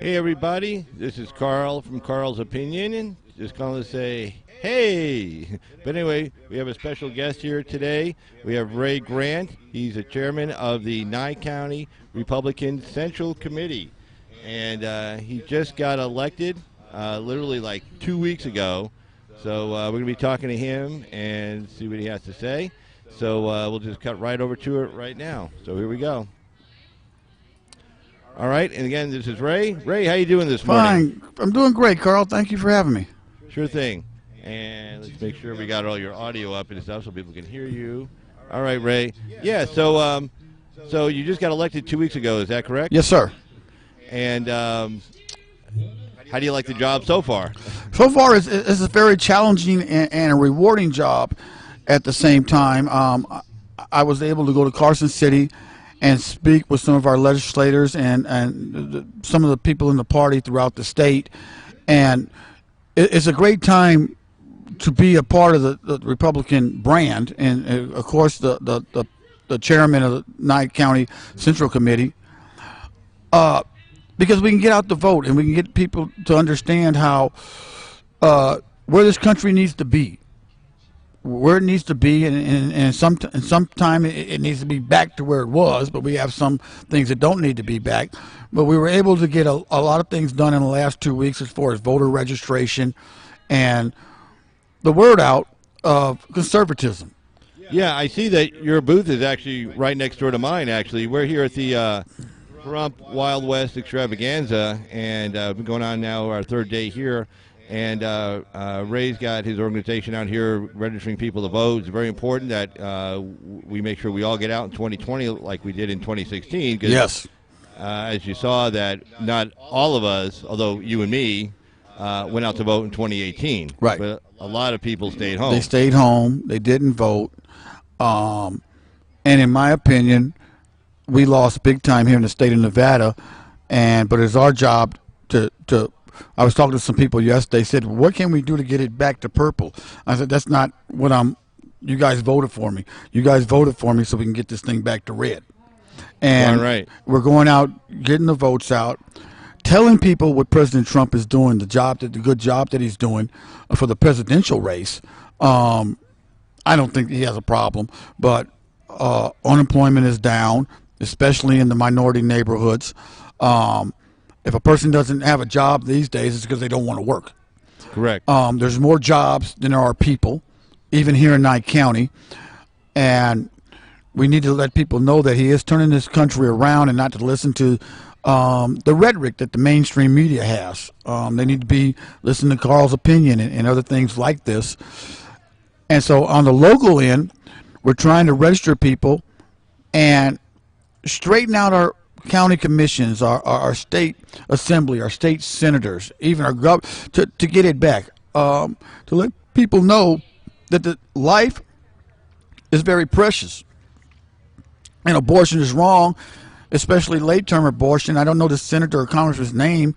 Hey everybody, this is Carl from Carl's Opinion, and just calling to say hey. But anyway, we have a special guest here today. We have Ray Grant. He's the chairman of the Nye County Republican Central Committee, and he just got elected literally like 2 weeks ago. So we're going to be talking to him and see what he has to say. So we'll just cut right over to it right now. So here we go. All right, and again, this is Ray. Ray, how you doing this morning? Fine. I'm doing great, Carl. Thank you for having me. Sure thing. And let's make sure we got all your audio up and stuff so people can hear you. All right, Ray. Yeah, so you just got elected 2 weeks ago, is that correct? Yes, sir. And how do you like the job so far? So far, it's a very challenging and a rewarding job at the same time. I was able to go to Carson City and speak with some of our legislators and some of the people in the party throughout the state. And it's a great time to be a part of the Republican brand. And, of course, the chairman of the Nye County Central Committee, because we can get out the vote and we can get people to understand how where this country needs to be. Where it needs to be, and sometime it needs to be back to where it was, but we have some things that don't need to be back. But we were able to get a lot of things done in the last 2 weeks as far as voter registration and the word out of conservatism. Yeah, I see that your booth is actually right next door to mine, actually. We're here at the Pahrump Wild West Extravaganza, and we've been going on now our third day here. And Ray's got his organization out here registering people to vote. It's very important that we make sure we all get out in 2020 like we did in 2016. Yes. As you saw, that not all of us, although you and me, went out to vote in 2018. Right. But a lot of people stayed home. They stayed home. They didn't vote. And in my opinion, we lost big time here in the state of Nevada. But it's our job to I was talking to some people yesterday. They said, what can we do to get it back to purple? I said, that's not what you guys voted for me. You guys voted for me so we can get this thing back to red. And right. We're going out, getting the votes out, telling people what President Trump is doing, the good job that he's doing for the presidential race. I don't think he has a problem, but unemployment is down, especially in the minority neighborhoods. If a person doesn't have a job these days, it's because they don't want to work. Correct. There's more jobs than there are people, even here in Nye County. And we need to let people know that he is turning this country around and not to listen to the rhetoric that the mainstream media has. They need to be listening to Carl's Opinion and other things like this. And so on the local end, we're trying to register people and straighten out our county commissions, our state assembly, our state senators, even our to get it back, to let people know that the life is very precious and abortion is wrong, especially late-term abortion. I don't know the senator or congressman's name,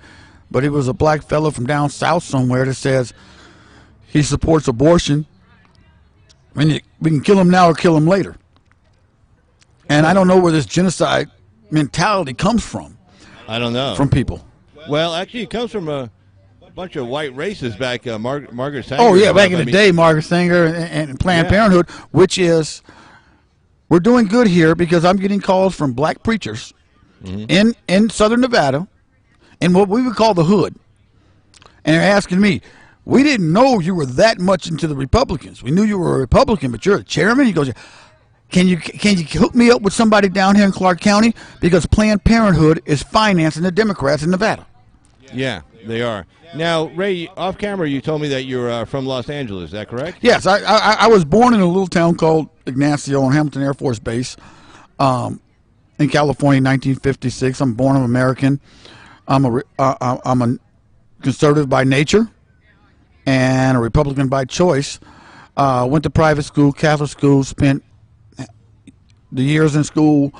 but it was a black fellow from down south somewhere that says he supports abortion. I mean, we can kill him now or kill him later. And I don't know where this genocide mentality comes from. I don't know. From people. Well, actually, it comes from a bunch of white racists back, Margaret Sanger. Oh, yeah, back in the day, Margaret Sanger and Planned Parenthood, which is, we're doing good here because I'm getting calls from black preachers in southern Nevada in what we would call the hood. And they're asking me, we didn't know you were that much into the Republicans. We knew you were a Republican, but you're a chairman? He goes, Can you hook me up with somebody down here in Clark County? Because Planned Parenthood is financing the Democrats in Nevada. Yeah, they are. Now, Ray, off camera, you told me that you're from Los Angeles. Is that correct? Yes, I was born in a little town called Ignacio on Hamilton Air Force Base in California in 1956. I'm born American. I'm a conservative by nature and a Republican by choice. Went to private school, Catholic school, spent the years in school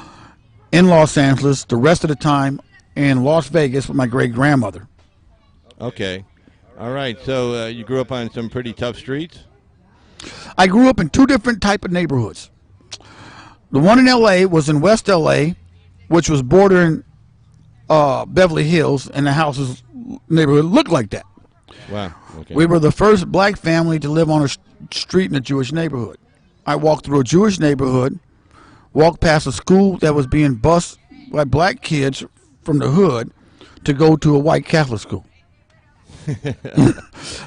in Los Angeles, the rest of the time in Las Vegas with my great-grandmother. Okay. All right. So you grew up on some pretty tough streets? I grew up in two different type of neighborhoods. The one in L.A. was in West L.A., which was bordering Beverly Hills, and the houses neighborhood looked like that. Wow. Okay. We were the first black family to live on a street in a Jewish neighborhood. I walked through a Jewish neighborhood, walked past a school that was being bused by black kids from the hood to go to a white Catholic school.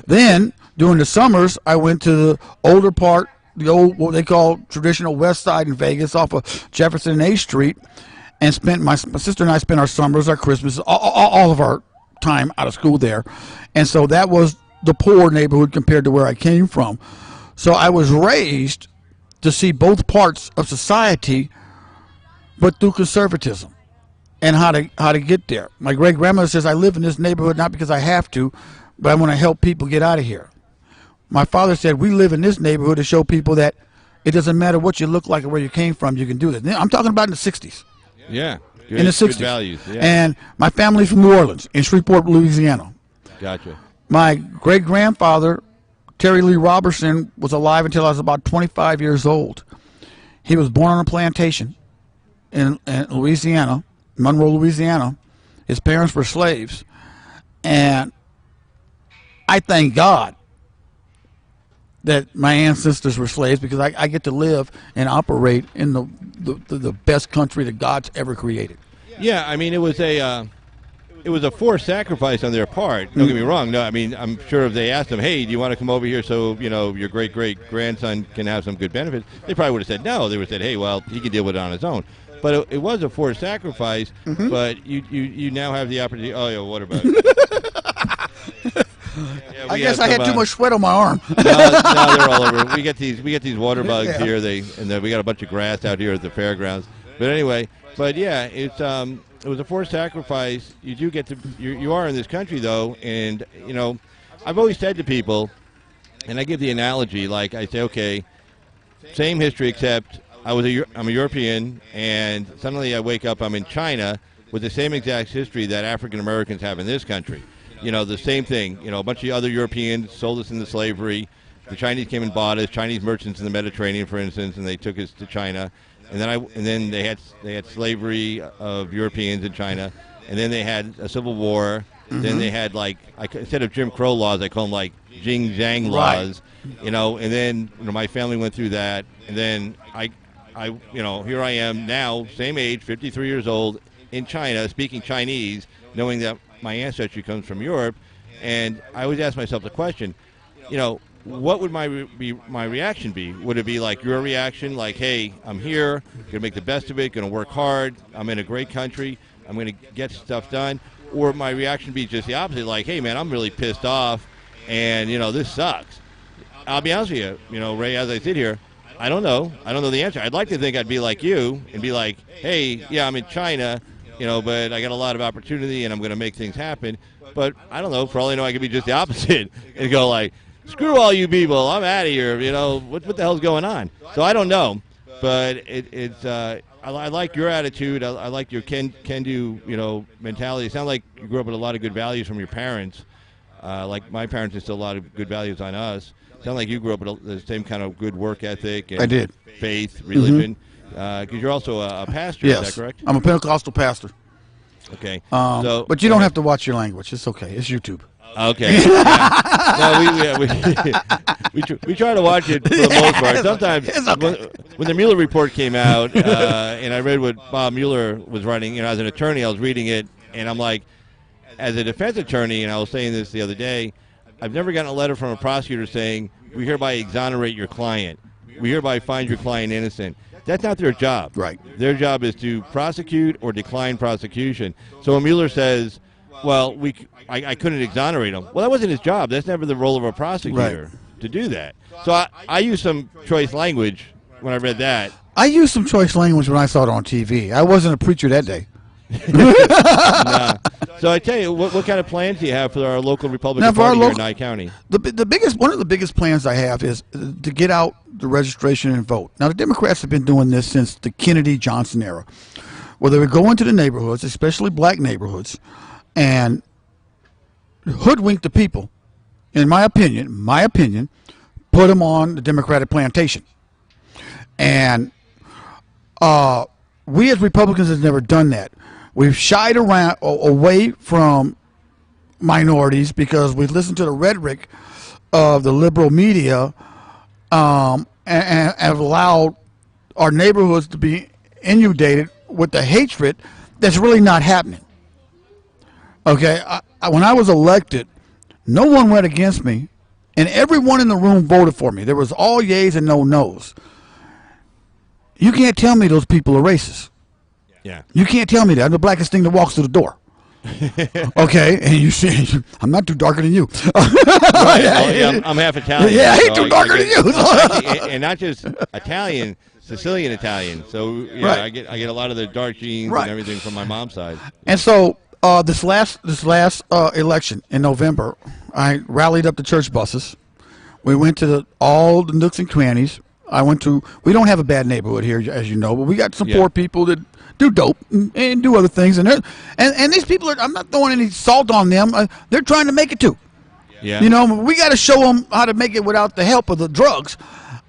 Then, during the summers, I went to the older part, the old, what they call traditional West Side in Vegas, off of Jefferson and A Street, and spent my sister and I spent our summers, our Christmas, all of our time out of school there. And so that was the poor neighborhood compared to where I came from. So I was raised to see both parts of society, but through conservatism and how to get there. My great grandmother says, I live in this neighborhood not because I have to, but I want to help people get out of here. My father said, we live in this neighborhood to show people that it doesn't matter what you look like or where you came from, you can do this. I'm talking about in the 60s. Yeah. Good, in the 60s. Good values. Yeah. And my family's from New Orleans, in Shreveport, Louisiana. Gotcha. My great-grandfather, Terry Lee Robertson, was alive until I was about 25 years old. He was born on a plantation in Louisiana, Monroe, Louisiana. His parents were slaves. And I thank God that my ancestors were slaves, because I get to live and operate in the best country that God's ever created. Yeah, I mean, it was a forced sacrifice on their part. Don't get me wrong. No, I mean, I'm sure if they asked them, hey, do you want to come over here so, your great-great-grandson can have some good benefits, they probably would have said no. They would have said, hey, well, he can deal with it on his own. But it was a forced sacrifice, but you now have the opportunity. Oh, yeah, what about it? Yeah, I guess I had too much sweat on my arm. No, they're all over. We get these water bugs here. And then we got a bunch of grass out here at the fairgrounds. But anyway, yeah, it was a forced sacrifice. You do get to you are in this country though, and I've always said to people, and I give the analogy, like I say, okay, same history except I'm a European, and suddenly I wake up, I'm in China with the same exact history that African Americans have in this country. The same thing. A bunch of other Europeans sold us into slavery. The Chinese came and bought us. Chinese merchants in the Mediterranean, for instance, and they took us to China. And then they had slavery of Europeans in China. And then they had a civil war. Then they had instead of Jim Crow laws, I call them like Jing Zhang laws. Right. And then my family went through that. And then I here I am now, same age, 53 years old, in China, speaking Chinese, knowing that my ancestry comes from Europe, and I always ask myself the question, what would my reaction be? Would it be like your reaction, like, hey, I'm here, gonna make the best of it, gonna work hard, I'm in a great country, I'm gonna get stuff done, or my reaction be just the opposite, like, hey, man, I'm really pissed off, and this sucks. I'll be honest with you, Ray, as I sit here, I don't know the answer. I'd like to think I'd be like you and be like, hey, yeah, I'm in China, but I got a lot of opportunity and I'm going to make things happen. But I don't know. For all I know, I could be just the opposite and go like, screw all you people. I'm out of here. What the hell's going on? So I don't know. But I like your attitude. I like your can-do, mentality. It sounds like you grew up with a lot of good values from your parents. Like my parents instilled a lot of good values on us. Sound like you grew up with the same kind of good work ethic and I did. Faith, religion. Because you're also a pastor, yes. Is that correct? I'm a Pentecostal pastor. Okay. But you don't have to watch your language. It's okay. It's YouTube. Okay. Yeah. No, we try to watch it for the most part. Sometimes when the Mueller report came out, and I read what Bob Mueller was writing, as an attorney, I was reading it, and I'm like, as a defense attorney, and I was saying this the other day, I've never gotten a letter from a prosecutor saying, we hereby exonerate your client. We hereby find your client innocent. That's not their job. Right. Their job is to prosecute or decline prosecution. So when Mueller says, well, I couldn't exonerate him. Well, that wasn't his job. That's never the role of a prosecutor to do that. So I used some choice language when I read that. I used some choice language when I saw it on TV. I wasn't a preacher that day. Nah. So I tell you, what kind of plans do you have for our local Republican Party here in Nye County? One of the biggest plans I have is to get out the registration and vote. Now, the Democrats have been doing this since the Kennedy-Johnson era, where they would go into the neighborhoods, especially black neighborhoods, and hoodwink the people. In my opinion, put them on the Democratic plantation. And we as Republicans have never done that. we've shied away from minorities because we listen to the rhetoric of the liberal media, and have allowed our neighborhoods to be inundated with the hatred that's really not happening. Okay, when I was elected, no one went against me, and everyone in the room voted for me. There was all yeas and no nos. You can't tell me those people are racist. Yeah. You can't tell me that. I'm the blackest thing that walks through the door. Okay, and you see, I'm not too darker than you. Right. Well, yeah, I'm half Italian. Yeah, I ain't too darker than you. Actually, and not just Italian, Sicilian Italian. So yeah, Right. I get a lot of the dark genes Right. and everything from my mom's side. And so this last election in November, I rallied up the church buses. We went to all the nooks and crannies. We don't have a bad neighborhood here, as you know, but we got some poor people that do dope and do other things. And these people I'm not throwing any salt on them. They're trying to make it too. Yeah. You know, we got to show them how to make it without the help of the drugs.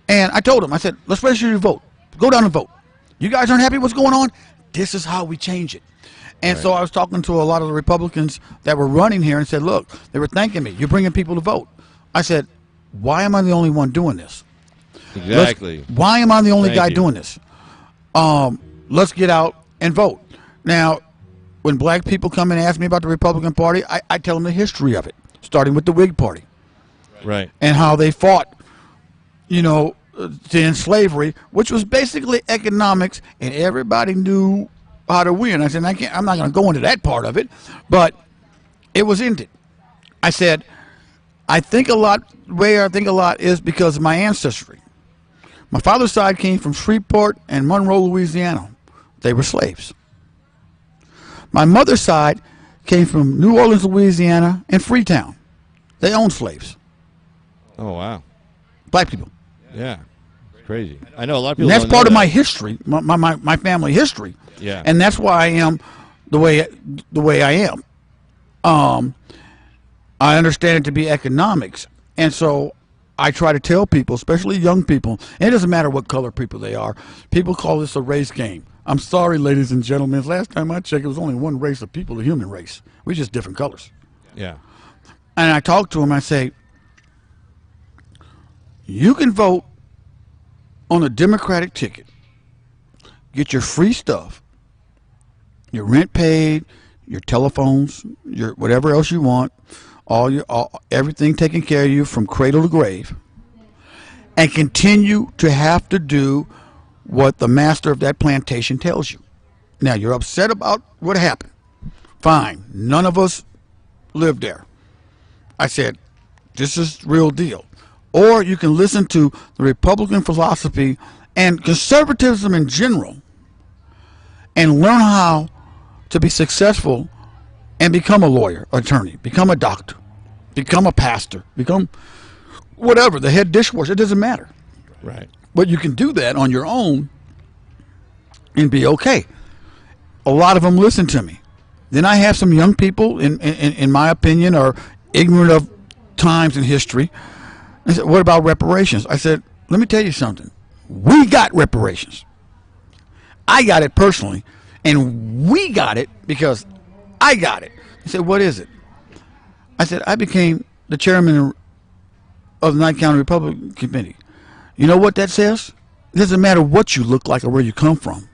And I told them, I said, let's register your vote. Go down and vote. You guys aren't happy what's going on? This is how we change it. And so I was talking to a lot of the Republicans that were running here and said, look, they were thanking me. You're bringing people to vote. I said, why am I the only one doing this? Exactly. Why am I the only guy you. doing this? Let's get out and vote. Now, when black people come and ask me about the Republican Party, I tell them the history of it, starting with the Whig Party. Right. And how they fought, to end slavery, which was basically economics, and everybody knew how to win. I said, I'm not going to go into that part of it, but it was ended. I said, the way I think a lot is because of my ancestry. My father's side came from Shreveport and Monroe, Louisiana. They were slaves. My mother's side came from New Orleans, Louisiana, and Freetown. They owned slaves. Oh, wow. Black people. Yeah. It's crazy. I know a lot of people. And that's don't know part of that. my history, my family history. Yeah. And that's why I am the way I am. I understand it to be economics. And so I try to tell people, especially young people, and it doesn't matter what color people they are, people call this a race game. I'm sorry, ladies and gentlemen. Last time I checked, it was only one race of people, the human race. We're just different colors. Yeah. And I talk to them, I say, you can vote on a Democratic ticket, get your free stuff, your rent paid, your telephones, your whatever else you want, everything taken care of you from cradle to grave, and continue to have to do what the master of that plantation tells you. Now, you're upset about what happened. Fine. None of us lived there. I said, this is real deal. Or you can listen to the Republican philosophy and conservatism in general and learn how to be successful and become a lawyer, attorney, become a doctor, become a pastor, become whatever, the head dishwasher. It doesn't matter. Right. But you can do that on your own and be okay. A lot of them listen to me. Then I have some young people, in my opinion, are ignorant of times in history. I said, what about reparations? I said, let me tell you something. We got reparations. I got it personally, and we got it because I got it. He said, what is it? I said, I became the chairman of the Nye County Republican Committee. You know what that says? It doesn't matter what you look like or where you come from.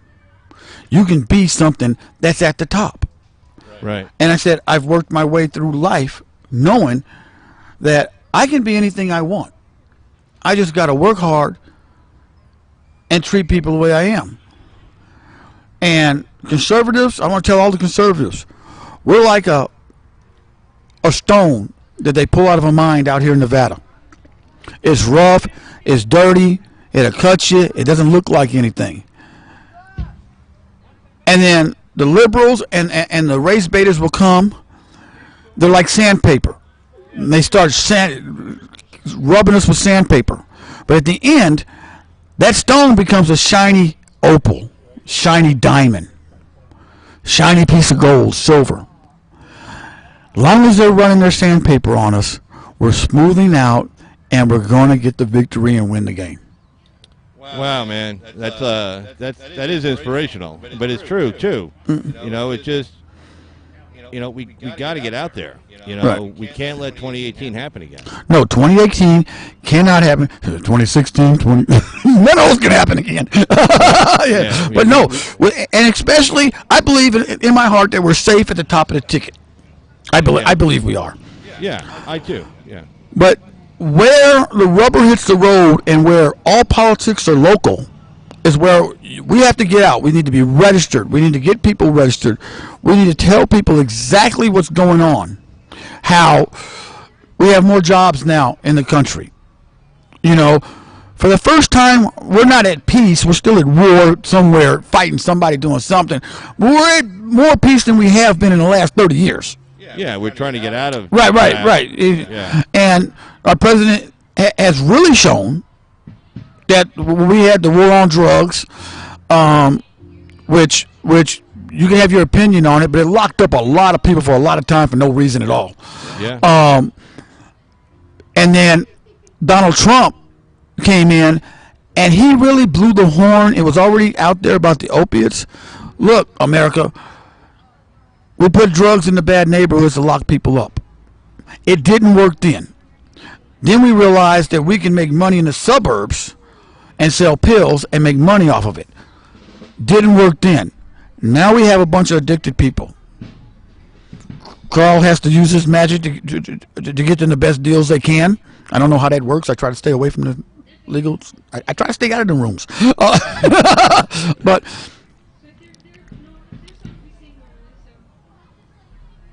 You can be something that's at the top. Right. And I said, I've worked my way through life knowing that I can be anything I want. I just got to work hard and treat people the way I am. And conservatives, I want to tell all the conservatives, we're like a stone that they pull out of a mine out here in Nevada. It's rough, it's dirty, it'll cut you, it doesn't look like anything. And then the liberals and the race baiters will come. They're like sandpaper. And they start rubbing us with sandpaper. But at the end, that stone becomes a shiny opal, shiny diamond, shiny piece of gold, silver. As long as they're running their sandpaper on us, we're smoothing out, and we're going to get the victory and win the game. Wow, man, that is inspirational, but it's true too. You know, it just, you know, we got to get out there. You know, Right. we can't let 2018 happen again. No, 2018 cannot happen. 2016, none of those can happen again. Yeah. But no, and especially, I believe in my heart that we're safe at the top of the ticket. I believe we are. Yeah, I too. Yeah. But where the rubber hits the road and where all politics are local is where we have to get out. We need to be registered. We need to get people registered. We need to tell people exactly what's going on. How we have more jobs now in the country. You know, for the first time, we're not at peace. We're still at war somewhere, fighting somebody, doing something. We're at more peace than we have been in the last 30 years. Yeah, we're trying to get out of Right. Yeah. And our president has really shown that we had the war on drugs, which you can have your opinion on it, but it locked up a lot of people for a lot of time for no reason at all. Yeah. And then Donald Trump came in, and he really blew the horn. It was already out there about the opiates. Look, America, we put drugs in the bad neighborhoods to lock people up. It didn't work then. Then we realized that we can make money in the suburbs and sell pills and make money off of it. Didn't work then. Now we have a bunch of addicted people. Carl has to use his magic to get them the best deals they can. I don't know how that works. I try to stay away from the legal. I try to stay out of the rooms. But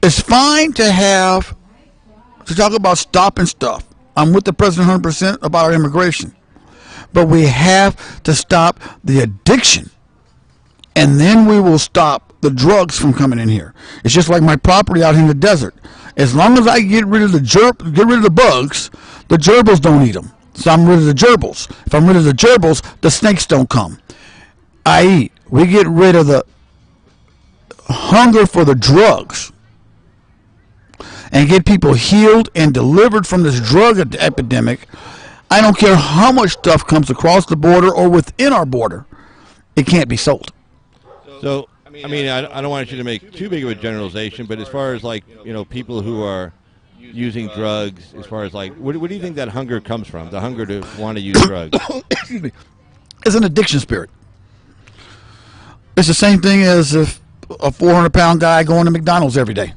it's fine to talk about stopping stuff. I'm with the president 100% about our immigration. But we have to stop the addiction. And then we will stop the drugs from coming in here. It's just like my property out in the desert. As long as I get rid of the bugs, the gerbils don't eat them. So I'm rid of the gerbils. If I'm rid of the gerbils, the snakes don't come. I.e., we get rid of the hunger for the drugs and get people healed and delivered from this drug epidemic. I don't care how much stuff comes across the border or within our border. It can't be sold. So, I mean, I don't want you to make too big of a generalization, but as far as like, you know, people who are using drugs, as far as like, what do you think that hunger comes from? The hunger to want to use drugs? Excuse me. It's an addiction spirit. It's the same thing as if a 400-pound guy going to McDonald's every day.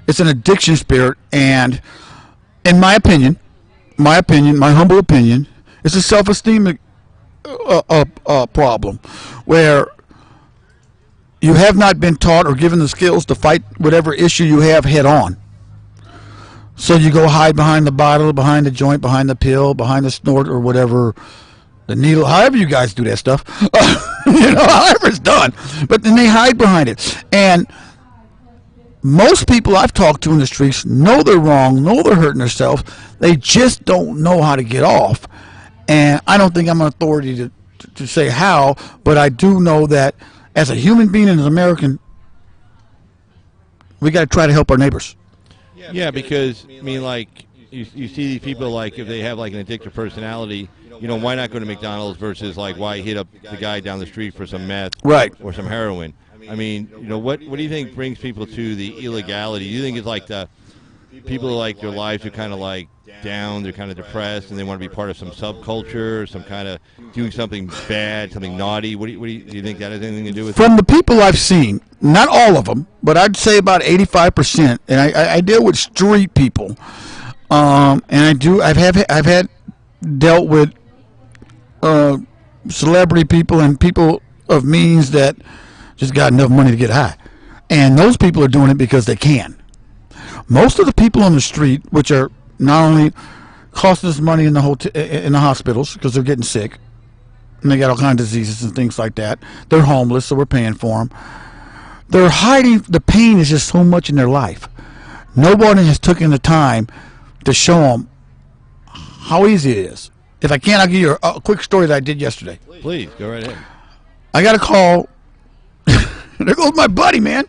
It's an addiction spirit, and in my opinion, my humble opinion, it's a self-esteem problem where you have not been taught or given the skills to fight whatever issue you have head on. So you go hide behind the bottle, behind the joint, behind the pill, behind the snort or whatever, the needle, however you guys do that stuff, you know, however it's done. But then they hide behind it. And most people I've talked to in the streets know they're wrong, know they're hurting themselves. They just don't know how to get off. And I don't think I'm an authority to say how, but I do know that as a human being and as an American, we got to try to help our neighbors. Yeah, because, I mean, like, you see these people, like, if they have, like, an addictive personality, you know, why not go to McDonald's versus, like, why hit up the guy down the street for some meth or some heroin? I mean, you know, what do you think brings people to the illegality? Do you think it's, like, the people, like, their lives are kind of, like, down, they're kind of depressed, and they want to be part of some subculture, or some kind of doing something bad, something naughty? Do you think that has anything to do with it? From the people I've seen, not all of them, but I'd say about 85%, and I deal with street people, and I've had dealt with celebrity people and people of means that just got enough money to get high, and those people are doing it because they can. Most of the people on the street, which are not only costing us money in the hospitals because they're getting sick, and they got all kinds of diseases and things like that. They're homeless, so we're paying for them. They're hiding. The pain is just so much in their life. Nobody has taken the time to show them how easy it is. If I can, I'll give you a quick story that I did yesterday. Please, go right ahead. I got a call. There goes my buddy, man.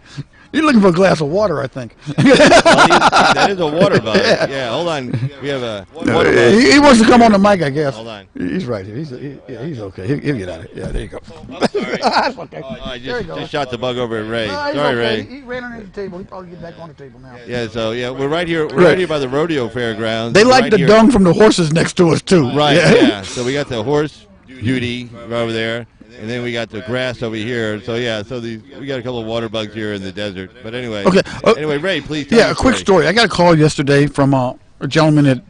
You're looking for a glass of water, I think. Well, that is a water bug. Yeah, hold on. We have a water bug. He wants to come on the mic, I guess. Hold on. He's right here. He's okay. He'll get out of it. Yeah, there you go. Sorry. That's okay. Oh, I There you just go. shot the bug over at Ray. No, he's Sorry, okay. Ray. He ran underneath the table. He'll probably get back on the table now. Yeah, so we're right here. We're right here by the rodeo fairgrounds. They We're like right the here. dung from the horses next to us too. Right. Yeah. Yeah. So we got the horse duty right over there, and then we got the grass over here. So yeah. So we got a couple of water bugs here in the desert. But anyway. Okay. Anyway, Ray, please. Tell Yeah, me a quick story. I got a call yesterday from a gentleman at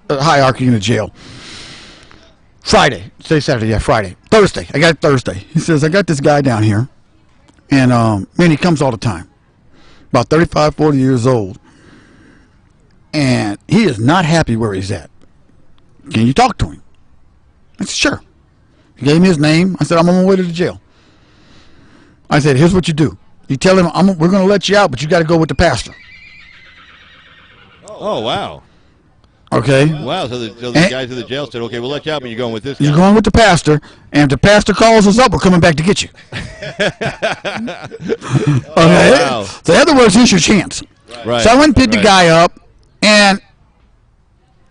Hierarchy in the jail. Friday. Say Saturday. Yeah, Friday. Thursday. I got it Thursday. He says, I got this guy down here, and man, he comes all the time. About 35, 40 years old. And he is not happy where he's at. Can you talk to him? I said, sure. He gave me his name. I said, I'm on my way to the jail. I said, here's what you do. You tell him, we're going to let you out, but you got to go with the pastor. Oh wow. Okay? Wow. So the guys at the jail said, okay, we'll let you out, but you're going with this guy. You're going with the pastor, and if the pastor calls us up, we're coming back to get you. Oh, Okay? wow. So in other words, here's your chance. Right. So I went and picked the Right. guy up, and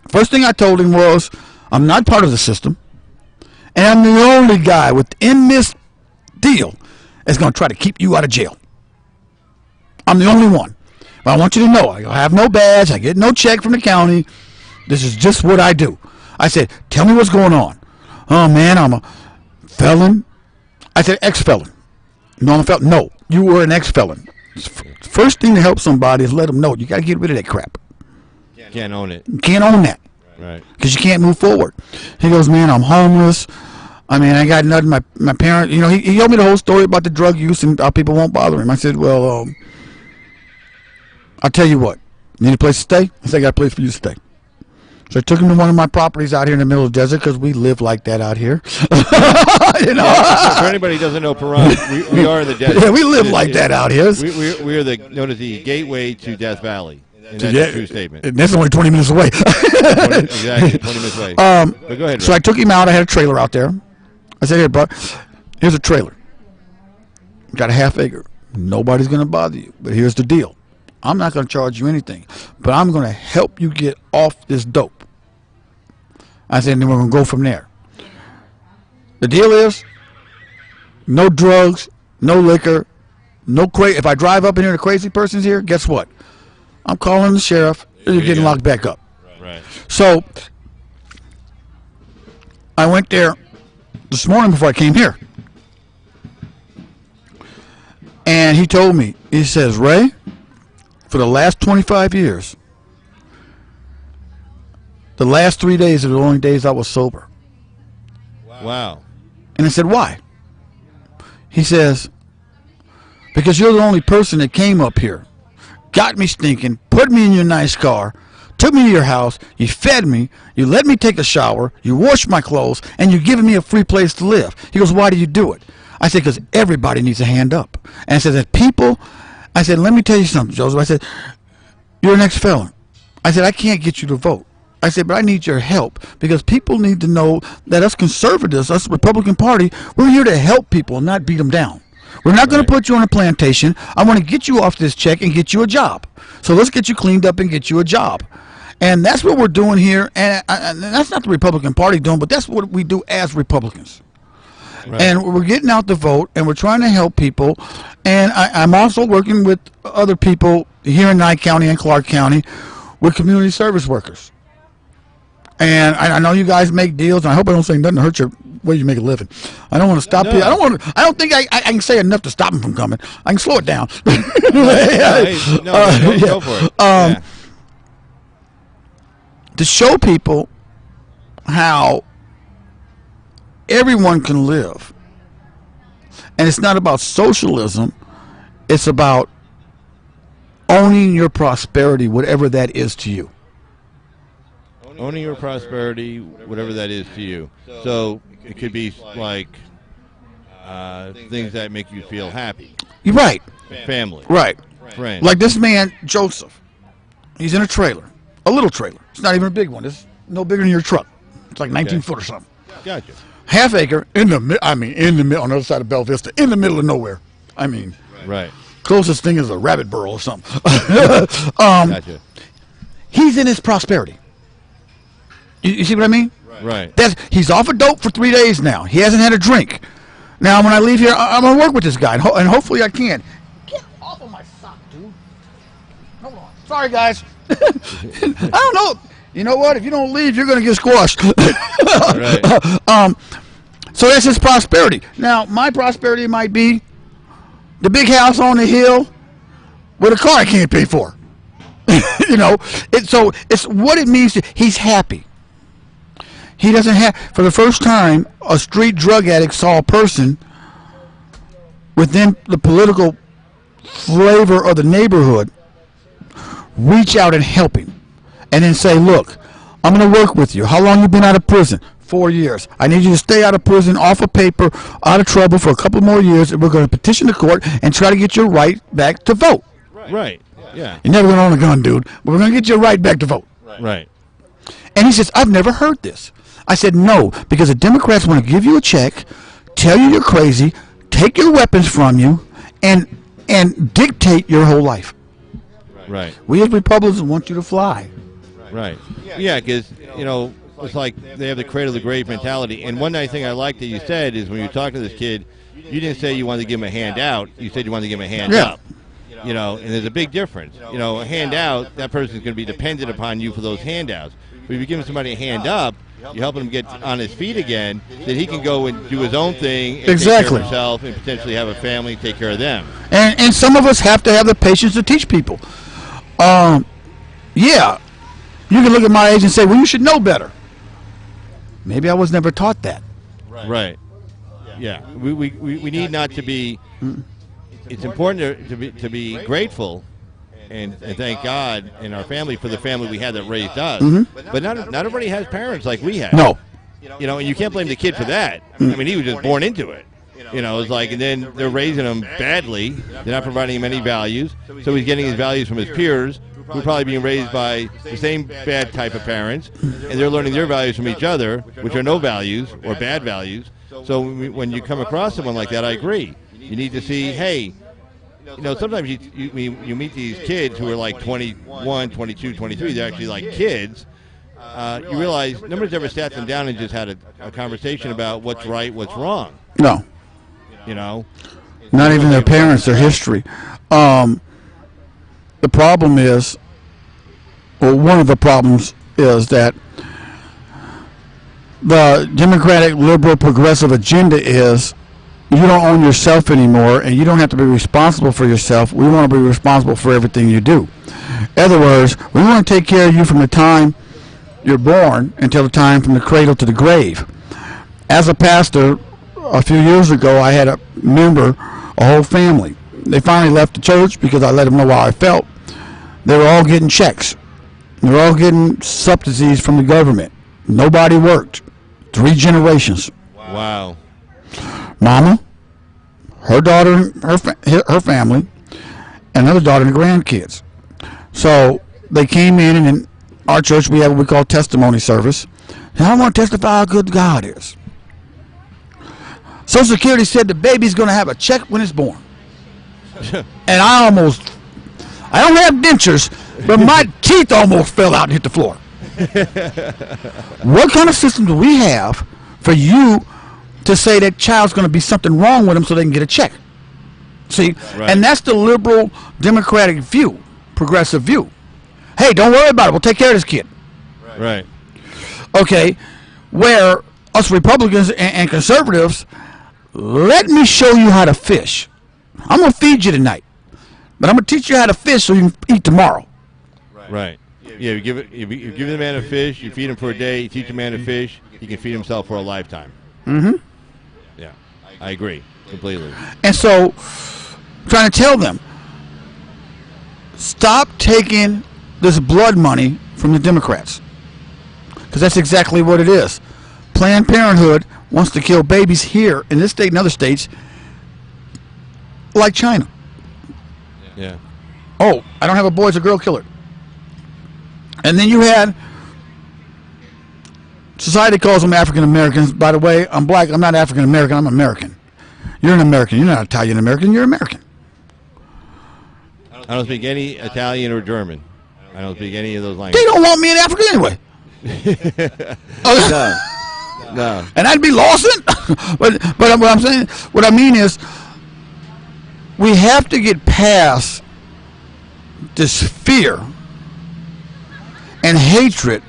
first thing I told him was, I'm not part of the system, and I'm the only guy within this deal that's going to try to keep you out of jail. I'm the only one. But I want you to know, I have no badge, I get no check from the county. This is just what I do. I said, tell me what's going on. Oh, man, I'm a felon. I said, ex-felon. No, I'm a felon. No, you were an ex-felon. First thing to help somebody is let them know you got to get rid of that crap. Can't own it. You can't own that Right. because you can't move forward. He goes, man, I'm homeless. I mean, I got nothing. My parents, he told me the whole story about the drug use and how people won't bother him. I said, well, I'll tell you what. You need a place to stay? I said, I got a place for you to stay. So I took him to one of my properties out here in the middle of the desert because we live like that out here. Yeah, for anybody who doesn't know Pahrump, we are in the desert. Yeah, we live like that out here. We are known as the gateway to Death Valley. And that's a true statement. And that's only 20 minutes away. Exactly, 20 minutes away. But go ahead, So Ray. I took him out. I had a trailer out there. I said, here, bro, here's a trailer. Got a half acre. Nobody's going to bother you. But here's the deal. I'm not going to charge you anything. But I'm going to help you get off this dope. I said, and then we're going to go from there. The deal is no drugs, no liquor, no crazy. If I drive up in here and a crazy person's here, guess what? I'm calling the sheriff. You're getting locked back up. Right. So I went there this morning before I came here. And he told me, he says, Ray, for the last 25 years, the last 3 days are the only days I was sober. Wow. And I said, why? He says, because you're the only person that came up here, got me stinking, put me in your nice car, took me to your house, you fed me, you let me take a shower, you washed my clothes, and you're giving me a free place to live. He goes, why do you do it? I said, because everybody needs a hand up. And I said, that people, I said, let me tell you something, Joseph. I said, you're an ex-felon. I said, I can't get you to vote. I said, but I need your help because people need to know that us conservatives, us Republican Party, we're here to help people and not beat them down. We're not going to put you on a plantation. I want to get you off this check and get you a job. So let's get you cleaned up and get you a job. And that's what we're doing here. And that's not the Republican Party doing, but that's what we do as Republicans. Right. And we're getting out the vote, and we're trying to help people. And I'm also working with other people here in Nye County and Clark County with community service workers. And I know you guys make deals, and I hope I don't say nothing to hurt your way you make a living. I don't want to stop you. I don't think I can say enough to stop them from coming. I can slow it down. Go for it. To show people how everyone can live. And it's not about socialism. It's about owning your prosperity, whatever that is to you. Owning your prosperity, whatever that is to you. So it could be like things that make you feel happy. You're right. Family. Right. Friends. Like this man, Joseph. He's in a trailer. A little trailer. It's not even a big one. It's no bigger than your truck. It's like 19 foot or something. Gotcha. Half acre in the middle, on the other side of Bella Vista, in the middle of nowhere. I mean. Right. Closest thing is a rabbit burrow or something. Gotcha. He's in his prosperity. You see what I mean? Right. He's off of dope for 3 days now. He hasn't had a drink. Now, when I leave here, I'm going to work with this guy, and hopefully I can. Get off of my sock, dude. Hold on. Sorry, guys. I don't know. You know what? If you don't leave, you're going to get squashed. Right. So that's his prosperity. Now, my prosperity might be the big house on the hill with a car I can't pay for. You know, it's what it means. He's happy. He doesn't have, for the first time, a street drug addict saw a person within the political flavor of the neighborhood reach out and help him, and then say, "Look, I'm going to work with you. How long you been out of prison? 4 years. I need you to stay out of prison, off of paper, out of trouble for a couple more years, and we're going to petition the court and try to get your right back to vote." Right. Yeah. You're never going to own a gun, dude, but we're going to get your right back to vote. Right. And he says, "I've never heard this." I said, "No, because the Democrats want to give you a check, tell you you're crazy, take your weapons from you, and dictate your whole life. Right. We as Republicans want you to fly." Right. Yeah, because, you know, it's like they have the cradle to grave mentality. And one nice thing I like that you said is when you talk to this kid, you didn't say you wanted to give him a handout. You said you wanted to give him a hand up. You know, and there's a big difference. You know, a handout, that person's going to be dependent upon you for those handouts. But if you give somebody a hand up, you're helping him get on his feet again, that he can go and do his own thing and take care of himself and potentially have a family, take care of them. And some of us have to have the patience to teach people. Yeah, you can look at my age and say, "Well, you should know better." Maybe I was never taught that. Right. Yeah. We need not to be. It's important to be grateful and thank God and our family for the family we had that raised us. Mm-hmm. But not everybody has parents like we have. No. You know, and you can't blame the kid for that. I mean, he was just born into it. You know, it's like, and then they're raising him badly. They're not providing him any values. So he's getting his values from his peers, who are probably being raised by the same bad type of parents, and they're learning their values from each other, which are no values or bad values. So when you come across someone like that, I agree. You need to see, hey, you know, sometimes you meet these kids who are like 21, 22, 23. They're actually like kids. You realize nobody's ever sat them down and just had a conversation about what's right, what's wrong. No. You know? Not even their parents, their history. The problem is, well, one of the problems is that the Democratic, liberal, progressive agenda is you don't own yourself anymore, and you don't have to be responsible for yourself. We want to be responsible for everything you do. In other words, we want to take care of you from the time you're born until the time from the cradle to the grave. As a pastor, a few years ago, I had a member, a whole family. They finally left the church because I let them know how I felt. They were all getting checks. They were all getting subsidies from the government. Nobody worked. 3 generations. Wow. Mama, her daughter, her family, and another daughter and grandkids. So they came in, and in our church we have what we call testimony service. And I want to testify how good God is. Social Security said the baby's going to have a check when it's born. And I don't have dentures, but my teeth almost fell out and hit the floor. What kind of system do we have for you to say that child's going to be something wrong with them so they can get a check? See, right. And that's the liberal democratic view, progressive view. Hey, don't worry about it. We'll take care of this kid. Right. Okay, where us Republicans and conservatives, let me show you how to fish. I'm going to feed you tonight, but I'm going to teach you how to fish so you can eat tomorrow. Right. Yeah, you give the man a fish, you feed him for a day, you teach a man to fish, he can feed himself for a lifetime. Mm-hmm. Yeah, I agree completely. And so, I'm trying to tell them, stop taking this blood money from the Democrats, because that's exactly what it is. Planned Parenthood wants to kill babies here in this state and other states like China. Yeah. Oh, I don't have a boy, it's a girl killer. And then you had society calls them African Americans. By the way, I'm black. I'm not African American. I'm American. You're an American. You're not Italian American. You're American. I don't speak any Italian or German. I don't speak any of those languages. They don't want me in Africa anyway. No. No. And I'd be lost in. but what I mean is, we have to get past this fear and hatred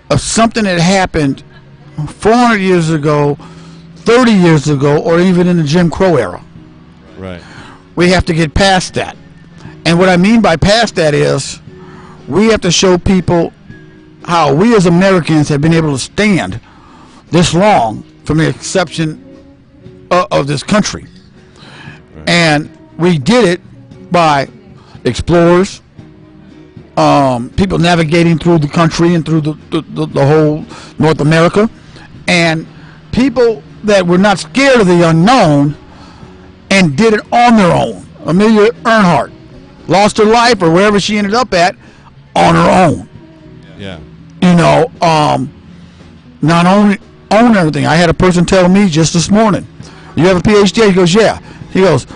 of something that happened 400 years ago, 30 years ago, or even in the Jim Crow era. Right. We have to get past that. And what I mean by past that is, we have to show people how we as Americans have been able to stand this long from the exception of this country. Right. And we did it by explorers, people navigating through the country and through the whole North America, and people that were not scared of the unknown and did it on their own. Amelia Earhart lost her life, or wherever she ended up at, on her own. Yeah. You know, not only own everything. I had a person tell me just this morning, "You have a PhD?" He goes, "Yeah." He goes,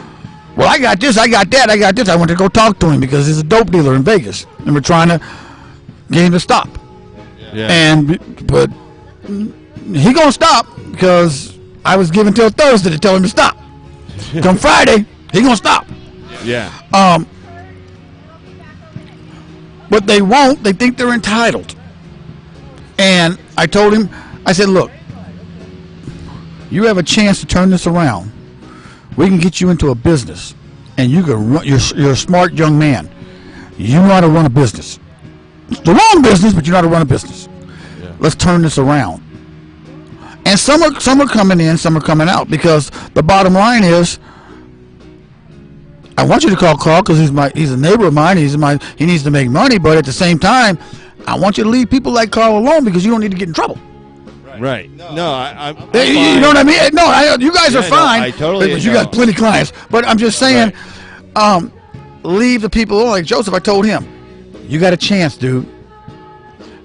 "Well, I got this, I got that, I got this." I went to go talk to him because he's a dope dealer in Vegas, and we're trying to get him to stop. Yeah. But he gonna stop because I was given till Thursday to tell him to stop. Come Friday, he gonna stop. Yeah. But they won't. They think they're entitled. And I told him, I said, "Look, you have a chance to turn this around. We can get you into a business, and you can run. You're a smart young man. You know how to run a business. It's the wrong business, but you know how to run a business. Yeah. Let's turn this around." And some are coming in, some are coming out, because the bottom line is, I want you to call Carl because he's a neighbor of mine. He needs to make money, but at the same time, I want you to leave people like Carl alone because you don't need to get in trouble. Right. No, I'm you know what I mean? No, you guys are fine. No, I totally because you got plenty of clients. But I'm just saying, right. Leave the people alone. Like Joseph, I told him, you got a chance, dude.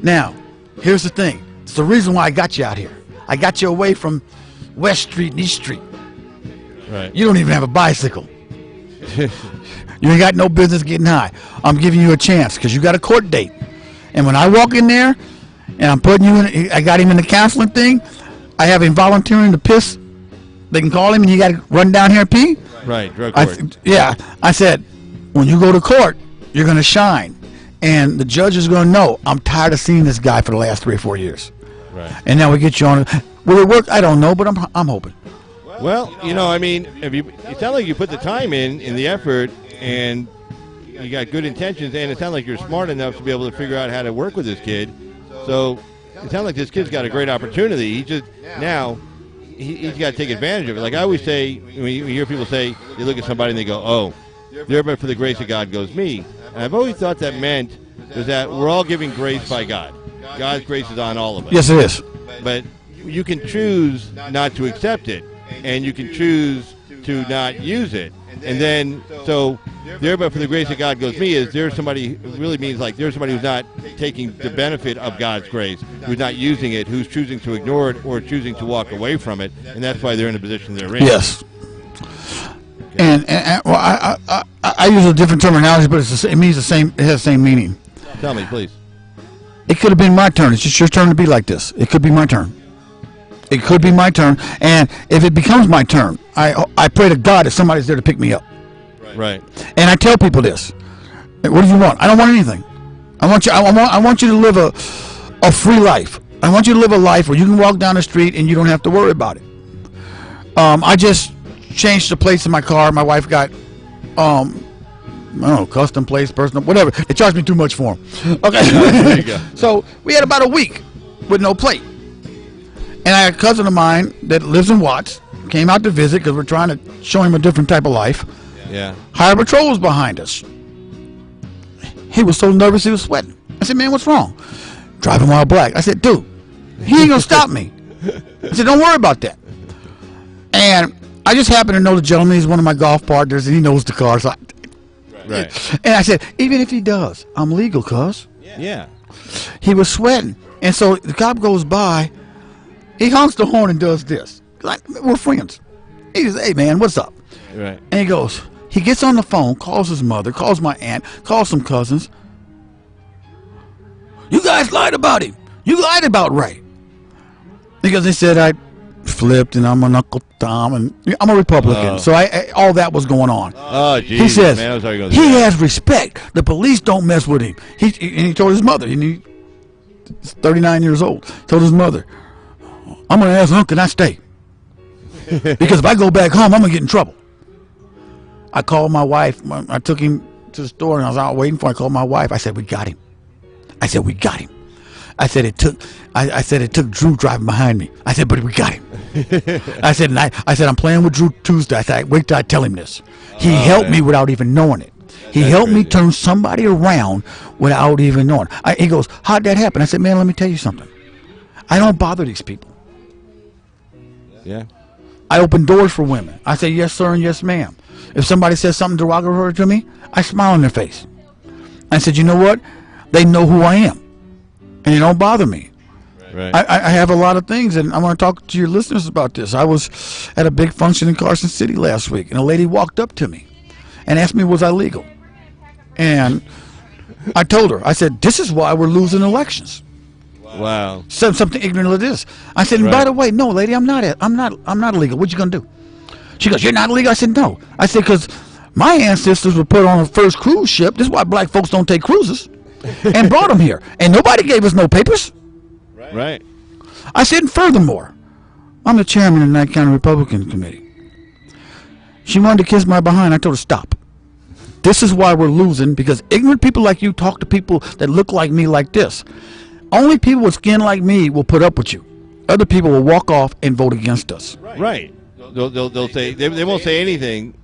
Now, here's the thing. It's the reason why I got you out here. I got you away from West Street and East Street. Right. You don't even have a bicycle. You ain't got no business getting high. I'm giving you a chance because you got a court date. And when I walk in there and I'm putting you in, I got him in the counseling thing, I have him volunteering to piss. They can call him and you got to run down here and pee. Right, drug court. I said, when you go to court, you're going to shine. And the judge is going to know, I'm tired of seeing this guy for the last 3 or 4 years. Right. And now we get you on. Will it work? I don't know, but I'm hoping. Well, you know, I mean, it sounds like you put the time in the effort, and you got good intentions, and it sounds like you're smart enough to be able to figure out how to work with this kid. So it sounds like this kid's got a great opportunity. He just now he's got to take advantage of it. Like I always say, when you hear people say, they look at somebody and they go, "Oh, there but for the grace of God goes me." And I've always thought that meant was that we're all giving grace by God. God's grace is on all of us. Yes, it is. But you can choose not to accept it, and you can choose to not use it. And then, so there but for the grace of God goes me is there's somebody who really means like there's somebody who's not taking the benefit of God's grace, who's not using it, who's choosing to ignore it or choosing to walk away from it, and that's why they're in the position they're in. Yes. Okay. And well, I use a different terminology, but it means the same. It has the same meaning. Tell me, please. It could have been my turn. It's just your turn to be like this. It could be my turn. It could be my turn, and if it becomes my turn, I pray to God that somebody's there to pick me up. Right. And I tell people this: what do you want? I don't want anything. I want you to live a free life. I want you to live a life where you can walk down the street and you don't have to worry about it. I just changed the plates in my car. My wife got, I don't know, custom plates, personal, whatever. They charged me too much for them. Okay. There you go. So we had about a week with no plate. And I had a cousin of mine that lives in Watts, came out to visit because we're trying to show him a different type of life. Yeah. Highway Patrol was behind us. He was so nervous he was sweating. I said, "Man, what's wrong?" "Driving while black." I said, "Dude, he ain't gonna stop me." I said, "Don't worry about that." And I just happen to know the gentleman. He's one of my golf partners, and he knows the car. So Right. And I said, "Even if he does, I'm legal, cuz." Yeah. He was sweating. And so the cop goes by. He honks the horn and does this. Like, we're friends. He says, "Hey, man, what's up?" Right. And he He gets on the phone, calls his mother, calls my aunt, calls some cousins. You guys lied about him. You lied about Ray. Because they said I flipped and I'm an Uncle Tom and I'm a Republican. So all that was going on. Oh, geez. He says, man, I was already going he has respect. The police don't mess with him. He told his mother, and he's 39 years old, told his mother, I'm going to ask Uncle, can I stay? Because if I go back home, I'm going to get in trouble. I called my wife. I took him to the store, and I was out waiting for him. I called my wife. I said, we got him. I said it took Drew driving behind me. I said, but we got him. I said, I'm playing with Drew Tuesday. I said, wait till I tell him this. He helped me without even knowing it. He helped me turn somebody around without even knowing. He goes, how'd that happen? I said, man, let me tell you something. I don't bother these people. Yeah. I open doors for women. I say, yes, sir, and yes, ma'am. If somebody says something derogatory to me, I smile in their face. I said, you know what? They know who I am, and they don't bother me. Right. I have a lot of things, and I want to talk to your listeners about this. I was at a big function in Carson City last week, and a lady walked up to me and asked me, was I legal? And I told her, I said, this is why we're losing elections. Wow. Something ignorant of this. I said, and by the way, no, lady, I'm not illegal. What you gonna do? She goes, you're not illegal? I said, no. I said, because my ancestors were put on the first cruise ship. This is why black folks don't take cruises. And brought them here. And nobody gave us no papers. Right. I said, and furthermore, I'm the chairman of the Knight County Republican Committee. She wanted to kiss my behind. I told her, stop. This is why we're losing, because ignorant people like you talk to people that look like me like this. Only people with skin like me will put up with you. Other people will walk off and vote against us. Right. They'll say they won't say anything,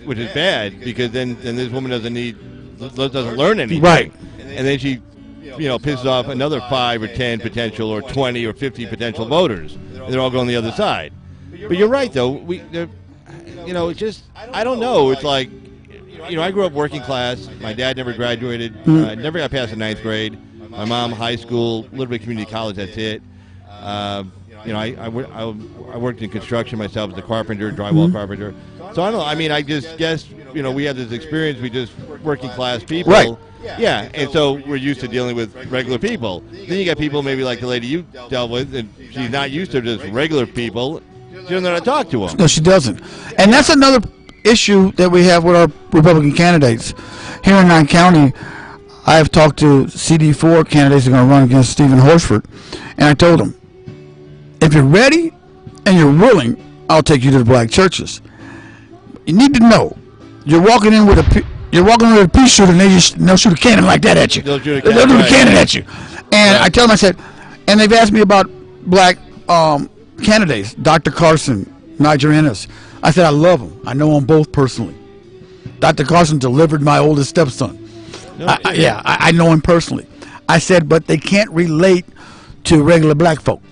which is bad, because then this woman doesn't learn anything. Right. And then she, pisses off another 5 or 10 potential or 20 or 50 potential voters. And they're all going the other side. But you're right, though. It's just, I don't know. It's like, I grew up working class. My dad never graduated. Never got past the 9th grade. My mom, high school, a little bit of community college. That's it. I worked in construction myself as a carpenter, drywall carpenter. So I don't know. I mean, I just guess, we have this experience. We just working class people. Right. Yeah, and so we're used to dealing with regular people. Then you got people maybe like the lady you dealt with, and she's not used to just regular people. She doesn't know how to talk to them. No, she doesn't. And that's another issue that we have with our Republican candidates. Here in Knight County, I have talked to CD4 candidates who are going to run against Stephen Horsford, and I told them, if you're ready and you're willing, I'll take you to the black churches. You need to know, you're walking in with a pea shooter, and they'll shoot a cannon like that at you. They'll shoot a cannon at you. And I tell them, I said, and they've asked me about black candidates, Dr. Carson, Niger Ennis. I said, I love them. I know them both personally. Dr. Carson delivered my oldest stepson. I know him personally. I said, but they can't relate to regular black folk.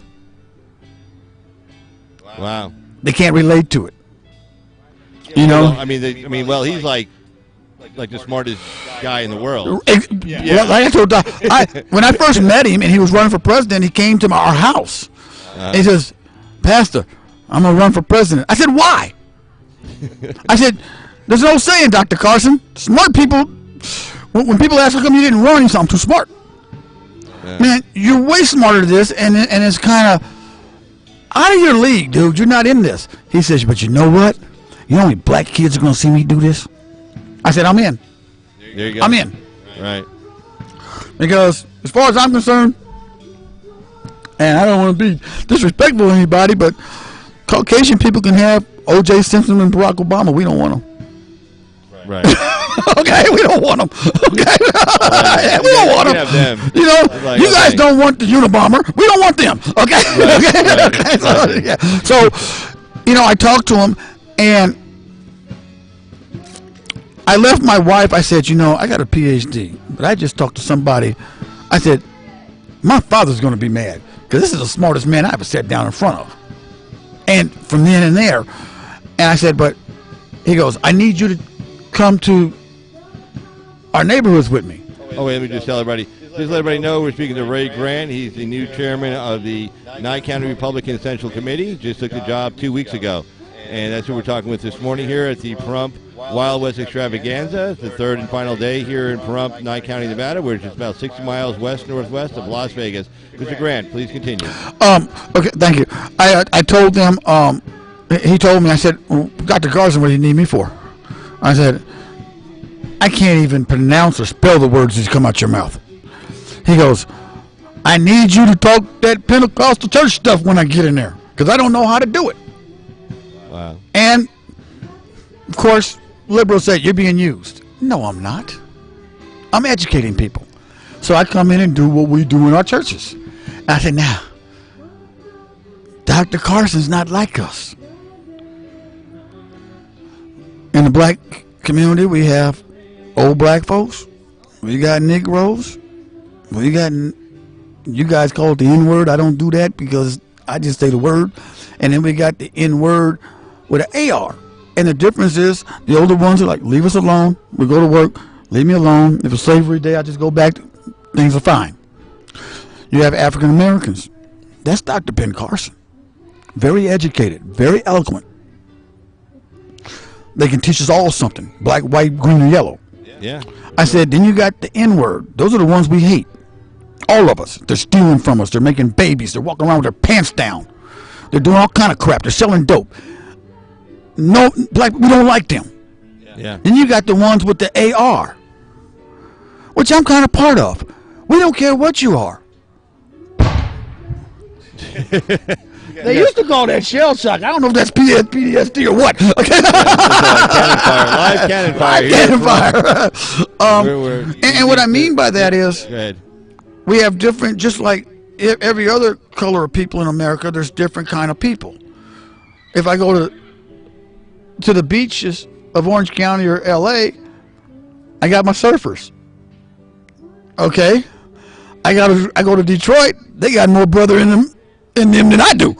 Wow. They can't relate to it. Well, he's like the smartest guy in the world. Yeah. Like I told when I first met him and he was running for president, he came to our house. He says, Pastor, I'm going to run for president. I said, why? I said, there's no saying, Dr. Carson. Smart people, when people ask how come you didn't run, you say, I'm too smart. Yeah. Man, you're way smarter than this, and it's kind of out of your league, dude. You're not in this. He says, but you know what? You know how many black kids are going to see me do this? I said, I'm in. There you go. I'm in. Right. Because as far as I'm concerned, and I don't want to be disrespectful to anybody, but Caucasian people can have O.J. Simpson and Barack Obama. We don't want them. Right. Okay, we don't want them. Okay, we don't want them. You know, like, you guys don't want the Unabomber. We don't want them. Okay. Right. So, you know, I talked to him, and I left my wife. I said, you know, I got a PhD, but I just talked to somebody. I said, my father's going to be mad because this is the smartest man I ever sat down in front of. And from then and there, and I said, but he goes, I need you to come to our neighborhoods with me. Oh, wait, let me just tell everybody. Just let everybody know we're speaking to Ray Grant. He's the new chairman of the Knight County Republican Central Committee. Just took the job 2 weeks ago. And that's who we're talking with this morning here at the Pahrump Wild West Extravaganza. It's the third and final day here in Pahrump, Nye County, Nevada, which is about 60 miles west-northwest of Las Vegas. Mr. Grant, please continue. Okay, thank you. I told them, he told me, I said, well, Dr. Carson, what do you need me for? I said, I can't even pronounce or spell the words that come out your mouth. He goes, I need you to talk that Pentecostal church stuff when I get in there, because I don't know how to do it. Wow. And, of course, liberals say, you're being used. No, I'm not. I'm educating people. So I come in and do what we do in our churches. And I said, now, Dr. Carson's not like us. In the black community, we have old black folks. We got Negroes. We got, you guys call it the N-word. I don't do that because I just say the word. And then we got the N-word with an AR. And the difference is the older ones are like, leave us alone. We go to work. Leave me alone. If it's slavery day, I just go back. Things are fine. You have African Americans. That's Dr. Ben Carson. Very educated. Very eloquent. They can teach us all something. Black, white, green, and yellow. Yeah. I said, then you got the N-word. Those are the ones we hate. All of us. They're stealing from us. They're making babies. They're walking around with their pants down. They're doing all kind of crap. They're selling dope. No, black, we don't like them. Yeah. Then you got the ones with the AR, which I'm kind of part of. We don't care what you are. They used to call that shell shock. I don't know if that's PTSD or what. Okay. Live cannon fire. Live cannon fire. And what I mean by that is, go ahead. we have different, just like every other color of people in America, there's different kind of people. If I go to the beaches of Orange County or LA, I got my surfers. Okay? I go to Detroit, they got more brother in them than I do.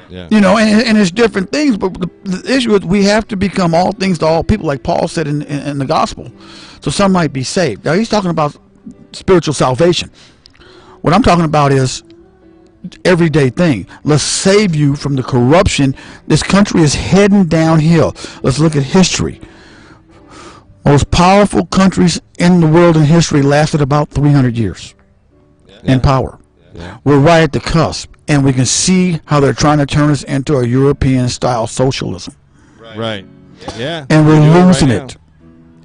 Yeah. You know, and it's different things, but the issue is we have to become all things to all people, like Paul said in the gospel. So some might be saved. Now he's talking about spiritual salvation. What I'm talking about is everyday thing. Let's save you from the corruption. This country is heading downhill. Let's look at history. Most powerful countries in the world in history lasted about 300 years in power. Yeah. We're right at the cusp, and we can see how they're trying to turn us into a European-style socialism. Right. Yeah. And we're doing losing right it.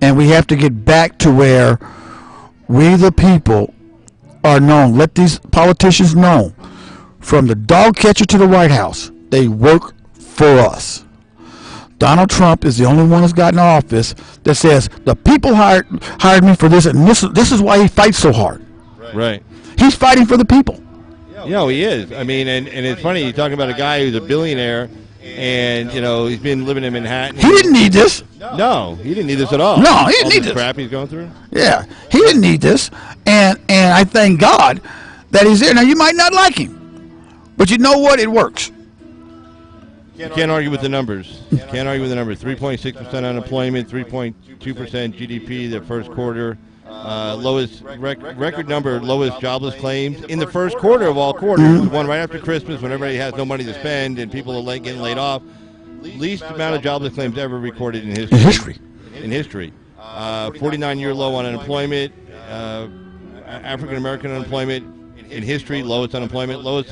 And we have to get back to where we, the people, are known. Let these politicians know, from the dog catcher to the White House, they work for us. Donald Trump is the only one that's gotten in office that says the people hired me for this, and this is why he fights so hard. Right. He's fighting for the people. You know, he is. I mean, and it's funny, you're talking about a guy who's a billionaire, and, you know, he's been living in Manhattan. He didn't need this. No, he didn't need this at all. No, he didn't all need this this. crap he's going through. Yeah, he didn't need this. And I thank God that he's there. Now, you might not like him, but you know what? It works. You can't argue with the numbers. Can't argue with the numbers. 3.6% unemployment, 3.2% GDP the first quarter. Lowest record number, lowest jobless claims in the first quarter of all quarters. The one right after Christmas, when everybody has no money to spend and people are getting laid off. Least amount of jobless claims ever recorded in history. In history. 49-year low on unemployment. African American unemployment in history, lowest unemployment among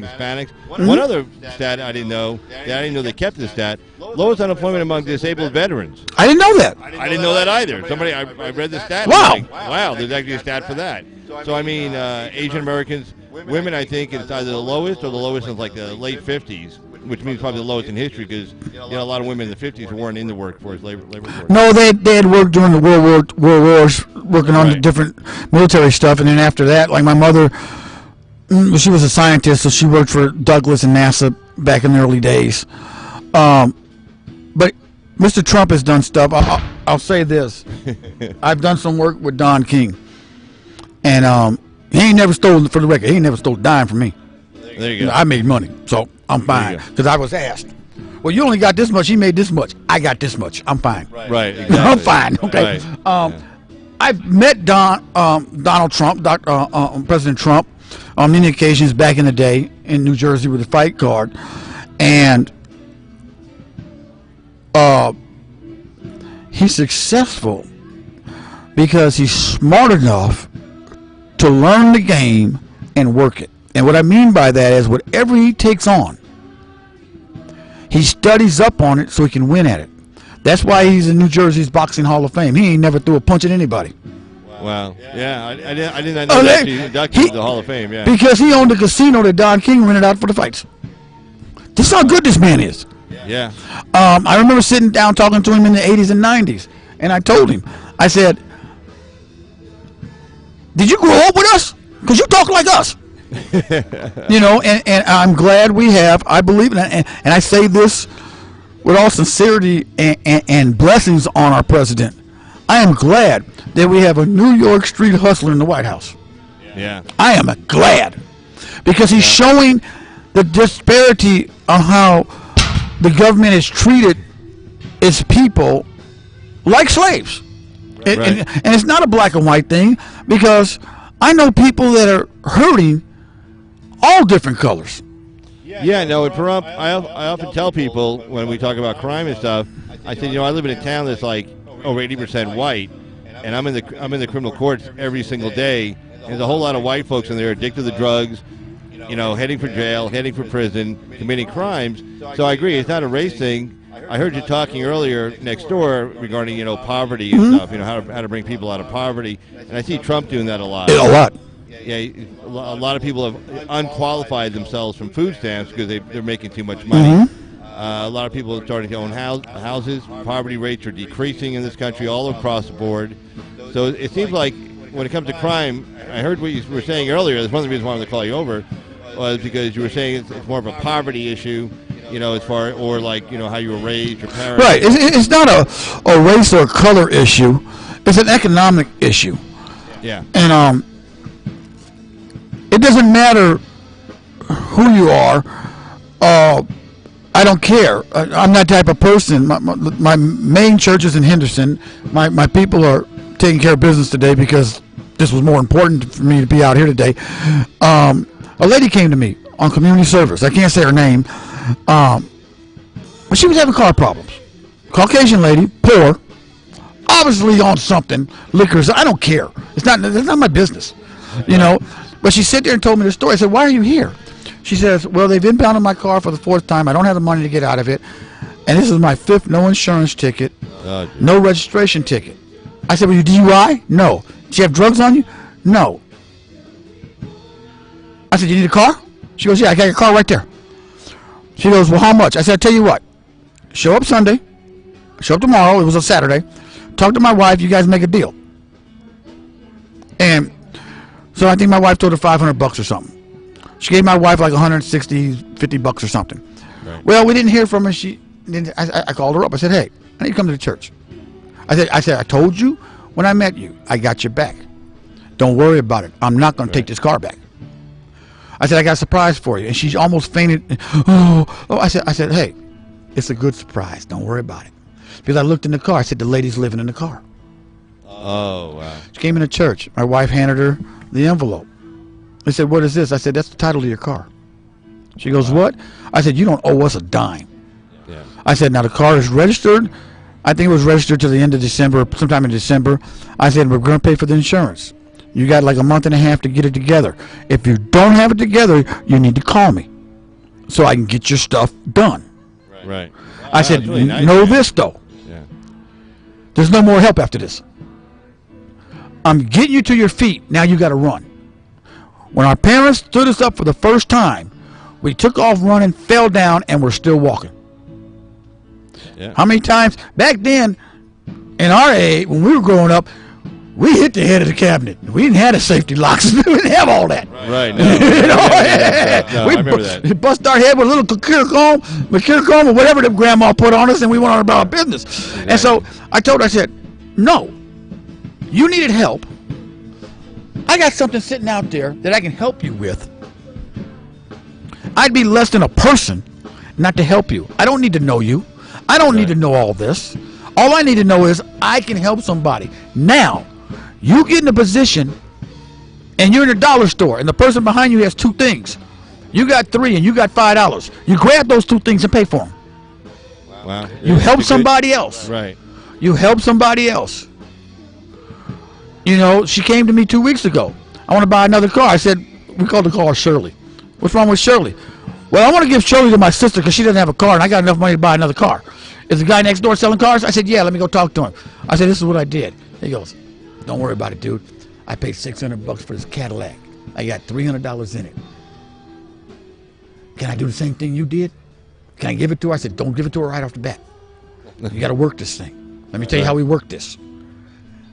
Hispanics. One other stat I didn't know they kept this stat: lowest unemployment among disabled veterans. I didn't know that. I didn't know that either. I read the stat. Wow. And wow, there's actually a stat for that. So I mean, Asian Americans, women, I think it's either the lowest or the lowest in like the late 50s, which means probably the lowest in history because a lot of women in the 50s who weren't in the workforce, labor force. No, they had worked during the World Wars, working on the different military stuff, and then after that, like my mother, she was a scientist, so she worked for Douglas and NASA back in the early days. But Mr. Trump has done stuff. I'll say this: I've done some work with Don King, and he ain't never stolen, for the record, he ain't never stole a dime from me. There you go. I made money, so I'm fine because I was asked. Well, you only got this much. He made this much. I got this much. I'm fine. Right. Exactly. I'm fine. Okay. Right. I've met Donald Trump, President Trump, on many occasions back in the day in New Jersey with a fight card, and He's successful because he's smart enough to learn the game and work it. And what I mean by that is whatever he takes on, he studies up on it so he can win at it. That's why he's in New Jersey's Boxing Hall of Fame. He ain't never threw a punch at anybody. Wow. Yeah, I did not know that he inducted to the Hall of Fame, yeah. Because he owned a casino that Don King rented out for the fights. This is how good this man is. Yeah. I remember sitting down talking to him in the 80s and 90s, and I told him, I said, did you grow up with us? Because you talk like us. You know, and I'm glad we have. I believe in it, and I say this with all sincerity and blessings on our president. I am glad that we have a New York street hustler in the White House. Yeah. I am glad because he's showing the disparity on how the government has treated its people like slaves. Right. And it's not a black and white thing, because I know people that are hurting all different colors. Yeah, no, at Pahrump, I often tell people when we talk about crime and stuff, I said, I live in a town that's like over 80% white, and I'm in the criminal courts every single day. And there's a whole lot of white folks in there addicted to drugs, heading for jail, heading for prison, committing crimes. So I agree, it's not a race thing. I heard you talking earlier next door regarding, poverty and stuff, how to bring people out of poverty. And I see Trump doing that a lot. A lot. Yeah, a lot of people have unqualified themselves from food stamps because they're making too much money. A lot of people are starting to own houses. Poverty rates are decreasing in this country all across the board. So it seems like when it comes to crime, I heard what you were saying earlier. That's one of the reasons why I wanted to call you over, was because you were saying it's more of a poverty issue, as far, or like, how you were raised, your parents. Right. It's not a race or a color issue. It's an economic issue. Yeah. And it doesn't matter who you are. I don't care. I'm that type of person. My main church is in Henderson. My people are taking care of business today because this was more important for me to be out here today. A lady came to me on community service. I can't say her name. But she was having car problems. Caucasian lady, poor, obviously on something, liquors. I don't care. That's not my business, But she sat there and told me the story. I said, "Why are you here?" She says, "Well, they've impounded my car for the 4th time. I don't have the money to get out of it, and this is my 5th no insurance ticket, no registration ticket." I said, "Well, you DUI? No. Do you have drugs on you? No." I said, "You need a car?" She goes, "Yeah, I got your car right there." She goes, "Well, how much?" I said, "I'll tell you what. Show up Sunday. Show up tomorrow." It was a Saturday. Talk to my wife. You guys make a deal. And so I think my wife told her $500 or something. She gave my wife like $160, $50 or something. Right. Well, we didn't hear from her. I called her up. I said, "Hey, I need you to come to the church." I said, "I told you when I met you, I got your back. Don't worry about it. I'm not going to take this car back." I said, "I got a surprise for you." And she almost fainted. I said, "Hey, it's a good surprise. Don't worry about it." Because I looked in the car. I said, "The lady's living in the car." Oh, wow. She came in the church. My wife handed her the envelope. I said, "What is this?" I said, "That's the title of your car." She goes, "What?" I said, "You don't owe us a dime." Yeah. I said, "Now the car is registered. I think it was registered to the end of December, sometime in December." I said, "We're going to pay for the insurance. You got like a month and a half to get it together. If you don't have it together, you need to call me so I can get your stuff done." Right. I said, really nice, "Know this, though. Yeah. There's no more help after this. I'm getting you to your feet. Now you got to run." When our parents stood us up for the first time, we took off running, fell down, and we're still walking. Yeah. How many times? Back then, in our age, when we were growing up, we hit the head of the cabinet. We didn't have the safety locks. We didn't have all that. Right. No, I remember that. We bust our head with a little cure comb or whatever the grandma put on us, and we went on about our business. Right. And so I told her, I said, "No, you needed help. I got something sitting out there that I can help you with. I'd be less than a person not to help you. I don't need to know you. I don't need to know all this. All I need to know is I can help somebody. Now, you get in a position and you're in a dollar store and the person behind you has 2 things. You got 3 and you got $5. You grab those 2 things and pay for them. Wow. You help somebody else. Right. You help somebody else. You know, she came to me 2 weeks ago. I want to buy another car. I said, we called the car Shirley. What's wrong with Shirley? Well, I want to give Shirley to my sister because she doesn't have a car, and I got enough money to buy another car. Is the guy next door selling cars? I said, yeah, let me go talk to him. I said, this is what I did. He goes, don't worry about it, dude. I paid $600 for this Cadillac. I got $300 in it. Can I do the same thing you did? Can I give it to her? I said, don't give it to her right off the bat. You got to work this thing. Let me tell you how we work this.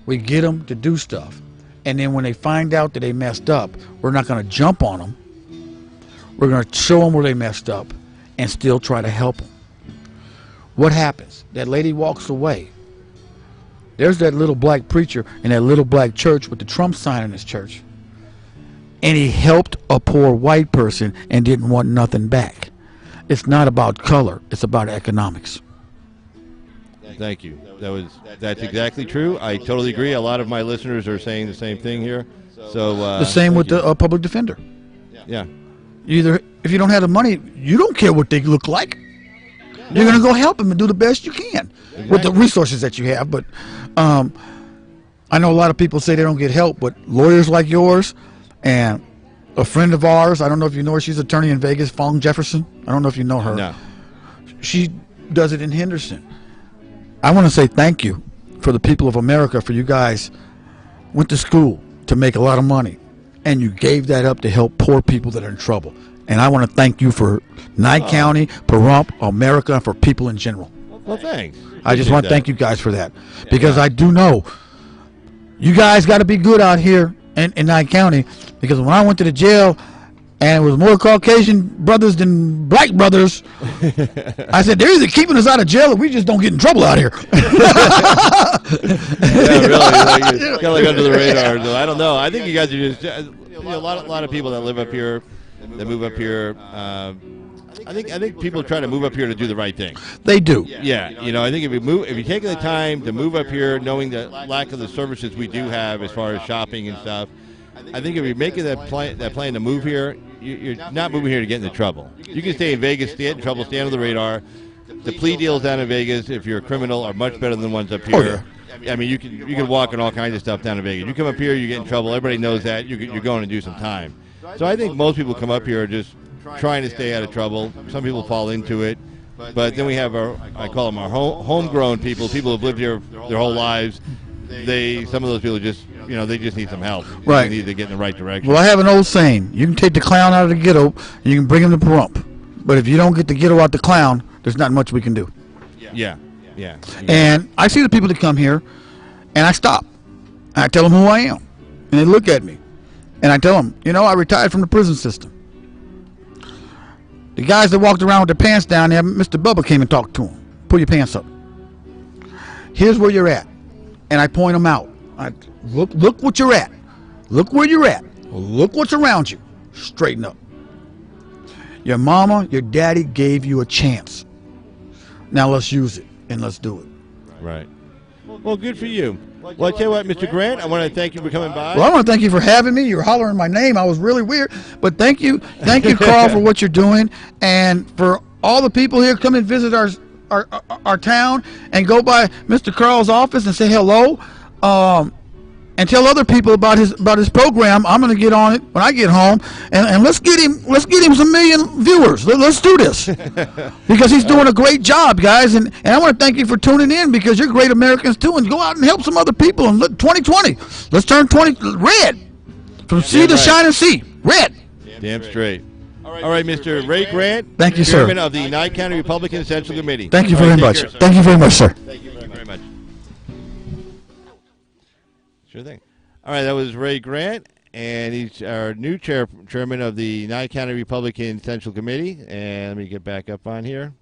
We get them to do stuff. And then when they find out that they messed up, we're not going to jump on them. We're going to show them where they messed up and still try to help them. What happens? That lady walks away. There's that little black preacher in that little black church with the Trump sign in his church. And he helped a poor white person and didn't want nothing back. It's not about color. It's about economics. Thank you. That's exactly true. I totally agree. A lot of my listeners are saying the same thing here. So the same with the public defender. Yeah. Either if you don't have the money, you don't care what they look like. You're going to go help them and do the best you can with the resources that you have. But I know a lot of people say they don't get help, but lawyers like yours and a friend of ours, I don't know if you know her, she's an attorney in Vegas, Fong Jefferson. I don't know if you know her. No. She does it in Henderson. I want to say thank you for the people of America, for you guys went to school to make a lot of money, and you gave that up to help poor people that are in trouble. And I want to thank you for Nye County, Pahrump, America, and for people in general. Well, thanks. I just want to thank you guys for that, because I do know you guys got to be good out here in Nye County, because when I went to the jail and it was more Caucasian brothers than black brothers, I said, they're either keeping us out of jail or we just don't get in trouble out here. Yeah, really. Like, it's kind of like under the radar. So I don't know. I think you guys are just a lot of people that live up here, that move up here. I think people try to move up here to do the right thing. They do. Yeah, I think if you take the time to move up here, knowing the lack of the services we do have as far as shopping and stuff, I think if you're making that plan to move here, you're not moving here to get into trouble. You can stay in Vegas, stay in trouble, stay under the radar. The plea deals down in Vegas, if you're a criminal, are much better than the ones up here. Oh, yeah. I mean, you can walk on all kinds of stuff down in Vegas. You come up here, you get in trouble. Everybody knows that. You're going to do some time. So I think most people come up here are just trying to stay out of trouble. Some people fall into it. But then we have I call them our homegrown people who've lived here their whole lives. Some of those people just, they just need some help. Right. They need to get in the right direction. Well, I have an old saying. You can take the clown out of the ghetto and you can bring him to Pahrump. But if you don't get the ghetto out the clown, there's not much we can do. Yeah. And I see the people that come here, and I stop. And I tell them who I am. And they look at me. And I tell them, I retired from the prison system. The guys that walked around with their pants down there, Mr. Bubba came and talked to them. Pull your pants up. Here's where you're at. And I point them out. Look what you're at. Look where you're at. Look what's around you. Straighten up. Your mama, your daddy gave you a chance. Now let's use it and let's do it. Right. Well, good for you. Well, I tell you what, Mr. Grant, I want to thank you for coming by. Well, I want to thank you for having me. You're hollering my name. I was really weird. But thank you, Carl, for what you're doing. And for all the people here, come and visit our town and go by Mr. Carl's office and say hello. And tell other people about his program. I'm going to get on it when I get home, and let's get him some million viewers. Let's do this because he's doing a great job, guys. And I want to thank you for tuning in, because you're great Americans too. And go out and help some other people. And look, 2020, let's turn 20 red from sea to shining sea, red. Damn straight. All right, Mr. Ray Grant. Thank you, sir. Chairman of the Nye County Republican Central Committee. Thank you very much. Thank you very much, sir. Thank you very much. Sure thing. All right, that was Ray Grant, and he's our new chairman of the Nye County Republican Central Committee. And let me get back up on here.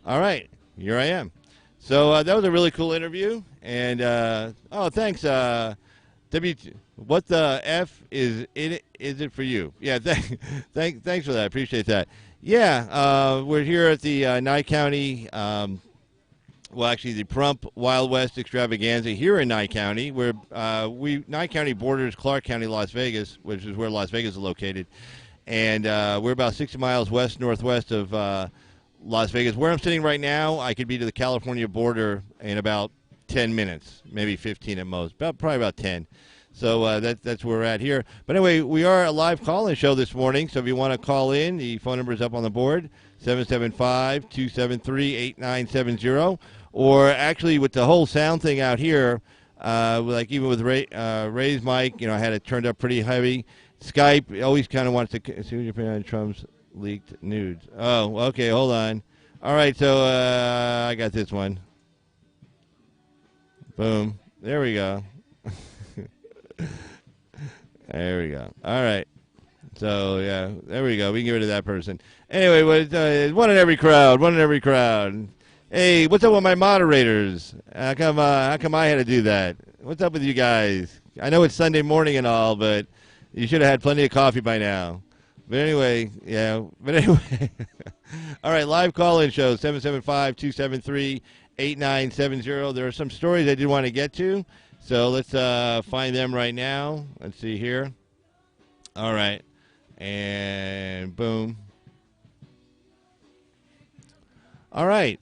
All right, here I am. So that was a really cool interview. And thanks. What the F is it for you? Yeah, thanks for that. I appreciate that. Yeah, we're here at the Nye County. The Pahrump Wild West Extravaganza here in Nye County, where Nye County borders Clark County, Las Vegas, which is where Las Vegas is located, and we're about 60 miles west-northwest of Las Vegas. Where I'm sitting right now, I could be to the California border in about 10 minutes, maybe 15 at most, probably about 10. So that's where we're at here. But anyway, we are a live call-in show this morning, so if you want to call in, the phone number is up on the board, 775-273-8970. Or actually, with the whole sound thing out here, like even with Ray's mic, I had it turned up pretty heavy. Skype always kind of wants to see what you're putting on Trump's leaked nudes. Oh, okay, hold on. All right, so I got this one. Boom. There we go. There we go. All right. So, yeah, there we go. We can get rid of that person. Anyway, one in every crowd. One in every crowd. Hey, what's up with my moderators? How come I had to do that? What's up with you guys? I know it's Sunday morning and all, but you should have had plenty of coffee by now. But anyway, yeah. But anyway. All right, live call-in show, 775-273-8970. There are some stories I did want to get to, so let's find them right now. Let's see here. All right. And boom. All right.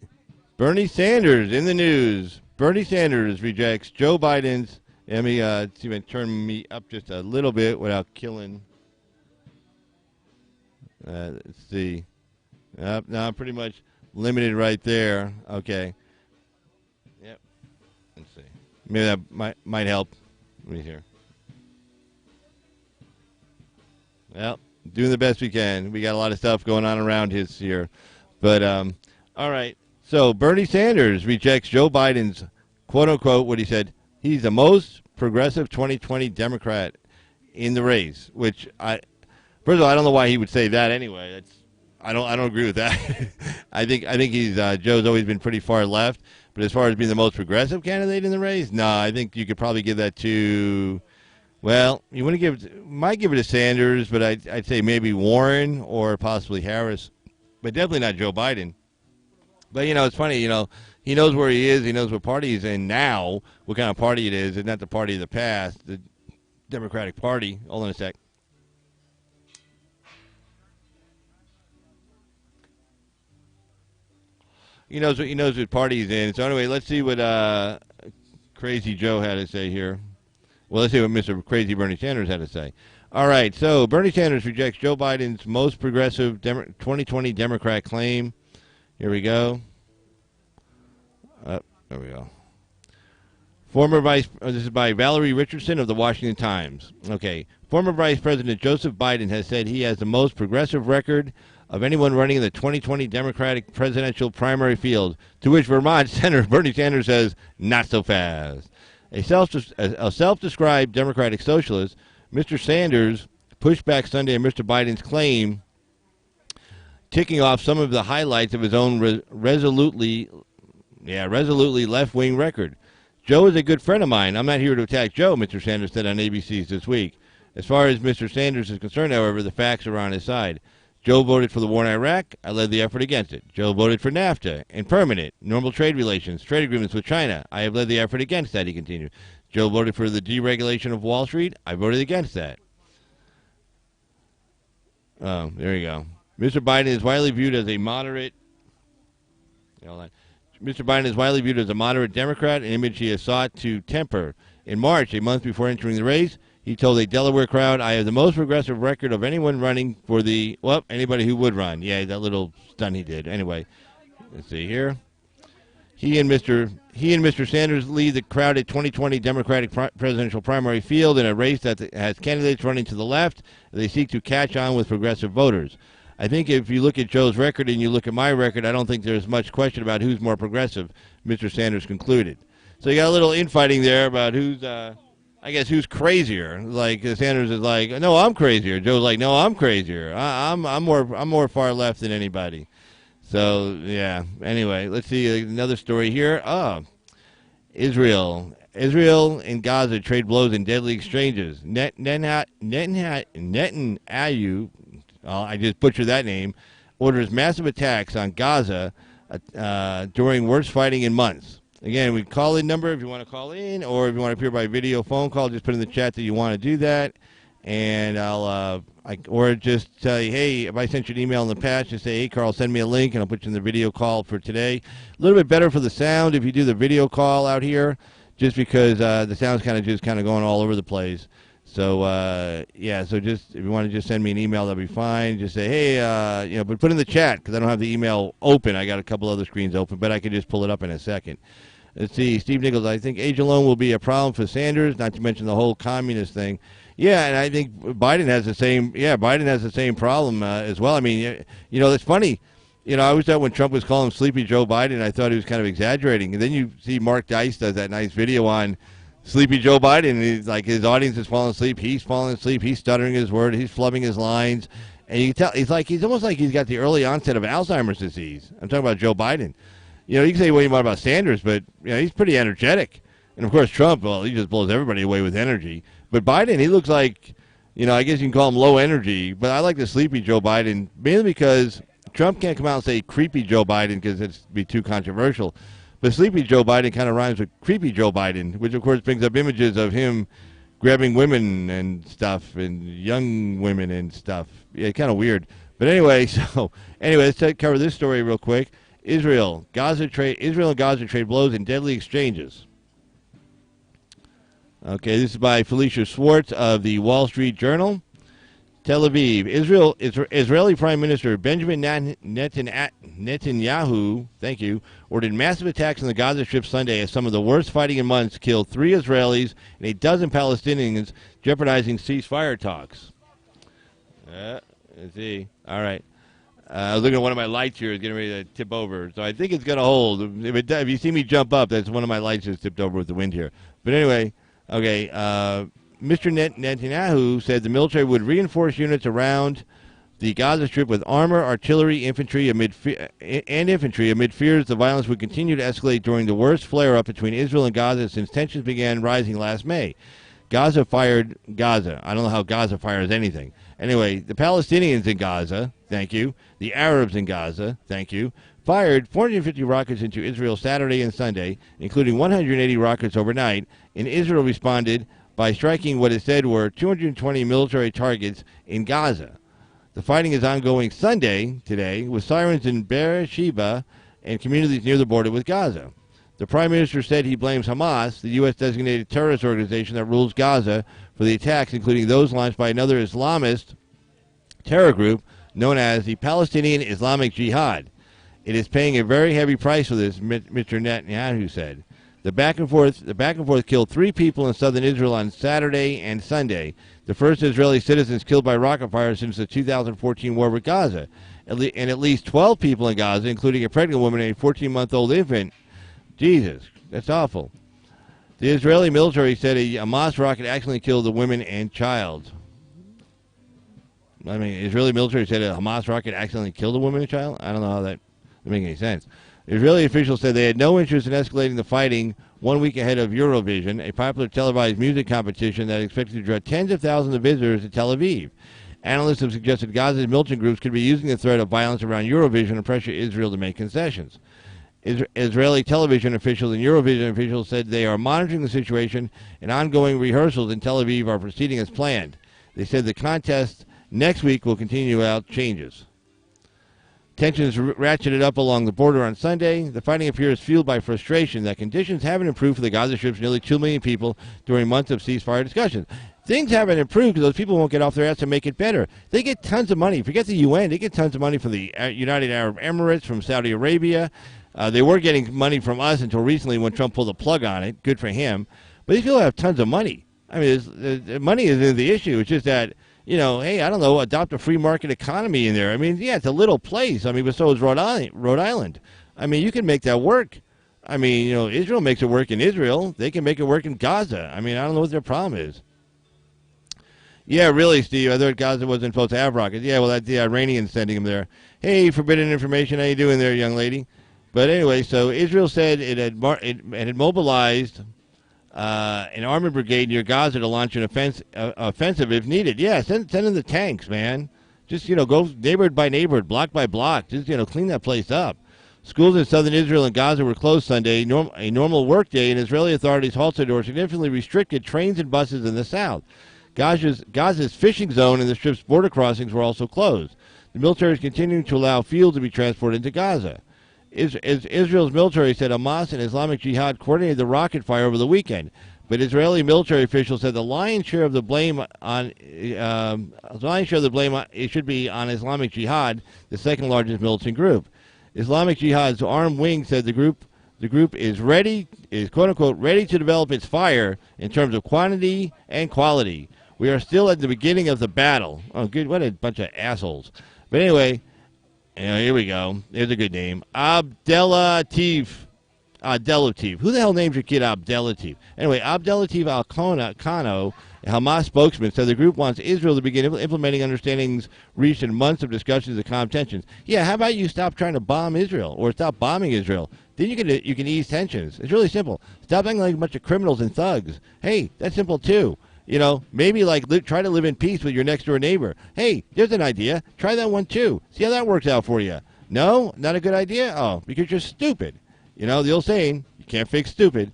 Bernie Sanders in the news. Bernie Sanders rejects Joe Biden's. Let me see if I can turn me up just a little bit without killing. Let's see. No, I'm pretty much limited right there. Okay. Yep. Let's see. Maybe that might help. Let me hear. Well, doing the best we can. We got a lot of stuff going on around his here. But, all right. So, Bernie Sanders rejects Joe Biden's, quote-unquote, what he said, he's the most progressive 2020 Democrat in the race, which first of all, I don't know why he would say that anyway. I don't agree with that. I think he's Joe's always been pretty far left, but as far as being the most progressive candidate in the race, no, I think you could probably give that to, well, you might give it to Sanders, but I'd say maybe Warren or possibly Harris, but definitely not Joe Biden. But it's funny, he knows where he is, he knows what party he's in now, what kind of party it is, and not the party of the past, the Democratic Party. Hold on a sec. He knows what party he's in. So anyway, let's see what Crazy Joe had to say here. Well, let's see what Mr. Crazy Bernie Sanders had to say. All right, so Bernie Sanders rejects Joe Biden's most progressive 2020 Democrat claim. Here we go. There we go. This is by Valerie Richardson of the Washington Times. Okay. Former Vice President Joseph Biden has said he has the most progressive record of anyone running in the 2020 Democratic presidential primary field, to which Vermont Senator Bernie Sanders says, not so fast. A self-described Democratic socialist, Mr. Sanders pushed back Sunday on Mr. Biden's claim, ticking off some of the highlights of his own resolutely left-wing record. Joe is a good friend of mine. I'm not here to attack Joe, Mr. Sanders said on ABC's This Week. As far as Mr. Sanders is concerned, however, the facts are on his side. Joe voted for the war in Iraq. I led the effort against it. Joe voted for NAFTA and permanent, normal trade relations, trade agreements with China. I have led the effort against that, he continued. Joe voted for the deregulation of Wall Street. I voted against that. Oh, there you go. Mr. Biden is widely viewed as a moderate. Mr. Biden is widely viewed as a moderate Democrat, an image he has sought to temper. In March, a month before entering the race, he told a Delaware crowd, I have the most progressive record of anyone running for anybody who would run. Yeah, that little stunt he did. Anyway, let's see here. He and Mr. Sanders lead the crowded 2020 Democratic presidential primary field in a race that has candidates running to the left. They seek to catch on with progressive voters. I think if you look at Joe's record and you look at my record, I don't think there's much question about who's more progressive, Mr. Sanders concluded. So you got a little infighting there about who's crazier. Like Sanders is like, no, I'm crazier. Joe's like, no, I'm crazier. I'm more far left than anybody. So yeah. Anyway, let's see another story here. Israel and Gaza trade blows in deadly exchanges. Netanyahu, I just butchered that name, orders massive attacks on Gaza during worst fighting in months. Again, we call in number if you want to call in, or if you want to appear by video phone call, just put in the chat that you want to do that. and or just tell you, hey, if I sent you an email in the past, just say, hey, Carl, send me a link, and I'll put you in the video call for today. A little bit better for the sound if you do the video call out here, just because the sound's kind of going all over the place. So so just if you want to just send me an email, that'll be fine. Just say, hey, but put in the chat because I don't have the email open. I got a couple other screens open, but I can just pull it up in a second. Let's see, Steve Nichols. I think age alone will be a problem for Sanders, not to mention the whole communist thing. Yeah, and I think Biden has the same. Yeah, Biden has the same problem as well. I mean, it's funny. I always thought when Trump was calling him Sleepy Joe Biden, I thought he was kind of exaggerating. And then you see Mark Dice does that nice video on Sleepy Joe Biden. And he's like, his audience is falling asleep. He's falling asleep. He's stuttering his word. He's flubbing his lines. And you can tell he's almost like he's got the early onset of Alzheimer's disease. I'm talking about Joe Biden. You can say what you want about Sanders, but he's pretty energetic. And of course Trump, well, he just blows everybody away with energy. But Biden, he looks like, I guess you can call him low energy. But I like the Sleepy Joe Biden mainly because Trump can't come out and say creepy Joe Biden because it'd be too controversial. But Sleepy Joe Biden kind of rhymes with creepy Joe Biden, which of course brings up images of him grabbing women and stuff and young women and stuff. Yeah, kind of weird. But anyway, let's cover this story real quick. Israel and Gaza trade blows in deadly exchanges. Okay, this is by Felicia Schwartz of the Wall Street Journal. Tel Aviv, Israeli Prime Minister Benjamin Netanyahu, ordered massive attacks on the Gaza Strip Sunday as some of the worst fighting in months killed 3 Israelis and a dozen Palestinians, jeopardizing ceasefire talks. Let's see. All right. I was looking at one of my lights here. It's getting ready to tip over. So I think it's going to hold. If you see me jump up, that's one of my lights that's tipped over with the wind here. But anyway, okay. Mr. Netanyahu said the military would reinforce units around the Gaza Strip with armor, artillery, infantry amid fears the violence would continue to escalate during the worst flare-up between Israel and Gaza since tensions began rising last May. Gaza fired Gaza. I don't know how Gaza fires anything. Anyway, the Palestinians in Gaza, thank you, the Arabs in Gaza, thank you, fired 450 rockets into Israel Saturday and Sunday, including 180 rockets overnight, and Israel responded by striking what it said were 220 military targets in Gaza. The fighting is ongoing Sunday, today, with sirens in Beersheba and communities near the border with Gaza. The Prime Minister said he blames Hamas, the U.S.-designated terrorist organization that rules Gaza, for the attacks, including those launched by another Islamist terror group known as the Palestinian Islamic Jihad. It is paying a very heavy price for this, Mr. Netanyahu said. The back and forth killed 3 people in southern Israel on Saturday and Sunday, the first Israeli citizens killed by rocket fire since the 2014 war with Gaza, and at least 12 people in Gaza, including a pregnant woman and a 14-month-old infant. Jesus, that's awful. The Israeli military said a Hamas rocket accidentally killed the women and child. I mean, Israeli military said a Hamas rocket accidentally killed a woman and child? I don't know how that doesn't make any sense. Israeli officials said they had no interest in escalating the fighting 1 week ahead of Eurovision, a popular televised music competition that is expected to draw tens of thousands of visitors to Tel Aviv. Analysts have suggested Gaza's militant groups could be using the threat of violence around Eurovision to pressure Israel to make concessions. Israeli television officials and Eurovision officials said they are monitoring the situation and ongoing rehearsals in Tel Aviv are proceeding as planned. They said the contest next week will continue without changes. Tensions ratcheted up along the border on Sunday. The fighting appears fueled by frustration that conditions haven't improved for the Gaza Strip's nearly 2 million people during months of ceasefire discussions. Things haven't improved because those people won't get off their ass to make it better. They get tons of money. Forget the UN. They get tons of money from the United Arab Emirates, from Saudi Arabia. They were getting money from us until recently when Trump pulled the plug on it. Good for him. But these people have tons of money. I mean, money isn't the issue. It's just that, hey, I don't know, adopt a free market economy in there. I mean, yeah, it's a little place. I mean, but so is Rhode Island. I mean, you can make that work. I mean, Israel makes it work in Israel. They can make it work in Gaza. I mean, I don't know what their problem is. Yeah, really, Steve. I thought Gaza wasn't supposed to have rockets. Yeah, well, that's the Iranians sending them there. Hey, forbidden information. How you doing there, young lady? But anyway, so Israel said it had mobilized an armored brigade near Gaza to launch an offensive if needed. Yeah, send in the tanks, man. Just, go neighborhood by neighborhood, block by block. Just, clean that place up. Schools in southern Israel and Gaza were closed Sunday, a normal work day, and Israeli authorities halted or significantly restricted trains and buses in the south. Gaza's fishing zone and the strip's border crossings were also closed. The military is continuing to allow fuel to be transported into Gaza. Israel's military said Hamas and Islamic Jihad coordinated the rocket fire over the weekend, but Israeli military officials said the lion's share of the blame it should be on Islamic Jihad, the second largest militant group. Islamic Jihad's armed wing said the group is quote unquote ready to develop its fire in terms of quantity and quality. We are still at the beginning of the battle. Oh, good! What a bunch of assholes. But anyway. Here we go. There's a good name. Abdelatif. Who the hell names your kid Abdelatif? Anyway, Abdelatif Al-Kano, a Hamas spokesman, said the group wants Israel to begin implementing understandings reached in months of discussions of calm tensions. Yeah, how about you stop trying to bomb Israel or stop bombing Israel? Then you can ease tensions. It's really simple. Stop acting like a bunch of criminals and thugs. Hey, that's simple too. Maybe try to live in peace with your next door neighbor. Hey, there's an idea. Try that one too. See how that works out for you. No, not a good idea? Oh, because you're stupid. The old saying, you can't fix stupid.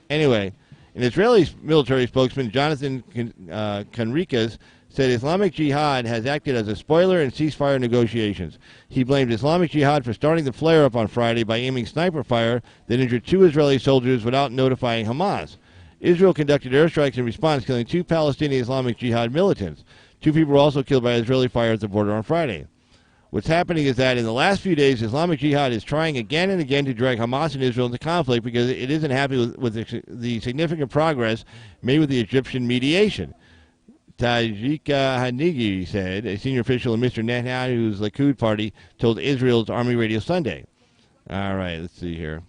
Anyway, an Israeli military spokesman, Jonathan Conricas, said Islamic Jihad has acted as a spoiler in ceasefire negotiations. He blamed Islamic Jihad for starting the flare-up on Friday by aiming sniper fire that injured 2 Israeli soldiers without notifying Hamas. Israel conducted airstrikes in response, killing 2 Palestinian Islamic Jihad militants. 2 people were also killed by Israeli fire at the border on Friday. What's happening is that in the last few days, Islamic Jihad is trying again and again to drag Hamas and Israel into conflict because it isn't happy with the significant progress made with the Egyptian mediation. Tajika Hanigi said, a senior official in Mr. Netanyahu's Likud party, told Israel's Army Radio Sunday. All right, let's see here.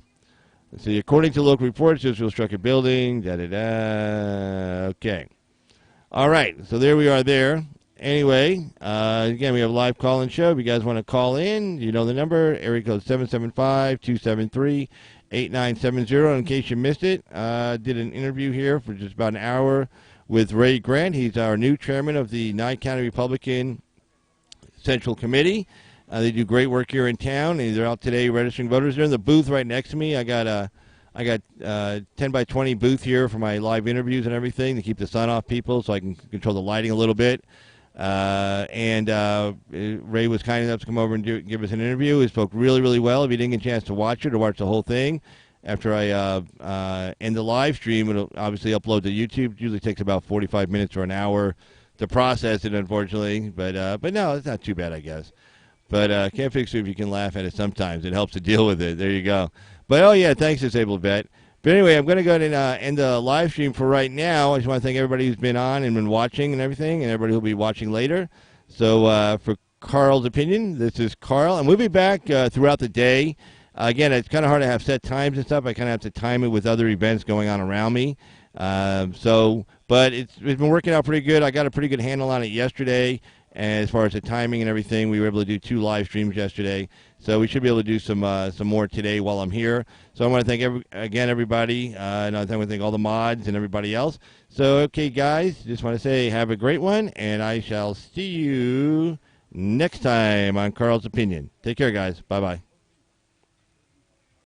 See, according to local reports, Israel struck a building, Okay. All right, so there we are there. Anyway, again, we have a live call-in show. If you guys want to call in, you know the number, area code 775-273-8970. In case you missed it, did an interview here for just about an hour with Ray Grant. He's our new chairman of the Nye County Republican Central Committee. They do great work here in town, and they're out today registering voters. They're in the booth right next to me. I got a 10 by 20 booth here for my live interviews and everything to keep the sun off people, so I can control the lighting a little bit. And Ray was kind enough to come over and give us an interview. He spoke really, really well. If you didn't get a chance to watch it or watch the whole thing, after I end the live stream, it'll obviously upload to YouTube. It usually takes about 45 minutes or an hour to process it, unfortunately. But no, it's not too bad, I guess. But can't fix it if you can laugh at it sometimes. It helps to deal with it. There you go. But, oh, yeah, thanks, Disabled Vet. But anyway, I'm going to go ahead and end the live stream for right now. I just want to thank everybody who's been on and been watching and everything, and everybody who will be watching later. So for Carl's Opinion, this is Carl. And we'll be back throughout the day. Again, it's kind of hard to have set times and stuff. I kind of have to time it with other events going on around me. But it's been working out pretty good. I got a pretty good handle on it yesterday. And as far as the timing and everything, we were able to do 2 live streams yesterday. So we should be able to do some more today while I'm here. So I want to thank everybody. And I want to thank all the mods and everybody else. So, okay, guys, just want to say have a great one. And I shall see you next time on Carl's Opinion. Take care, guys. Bye-bye.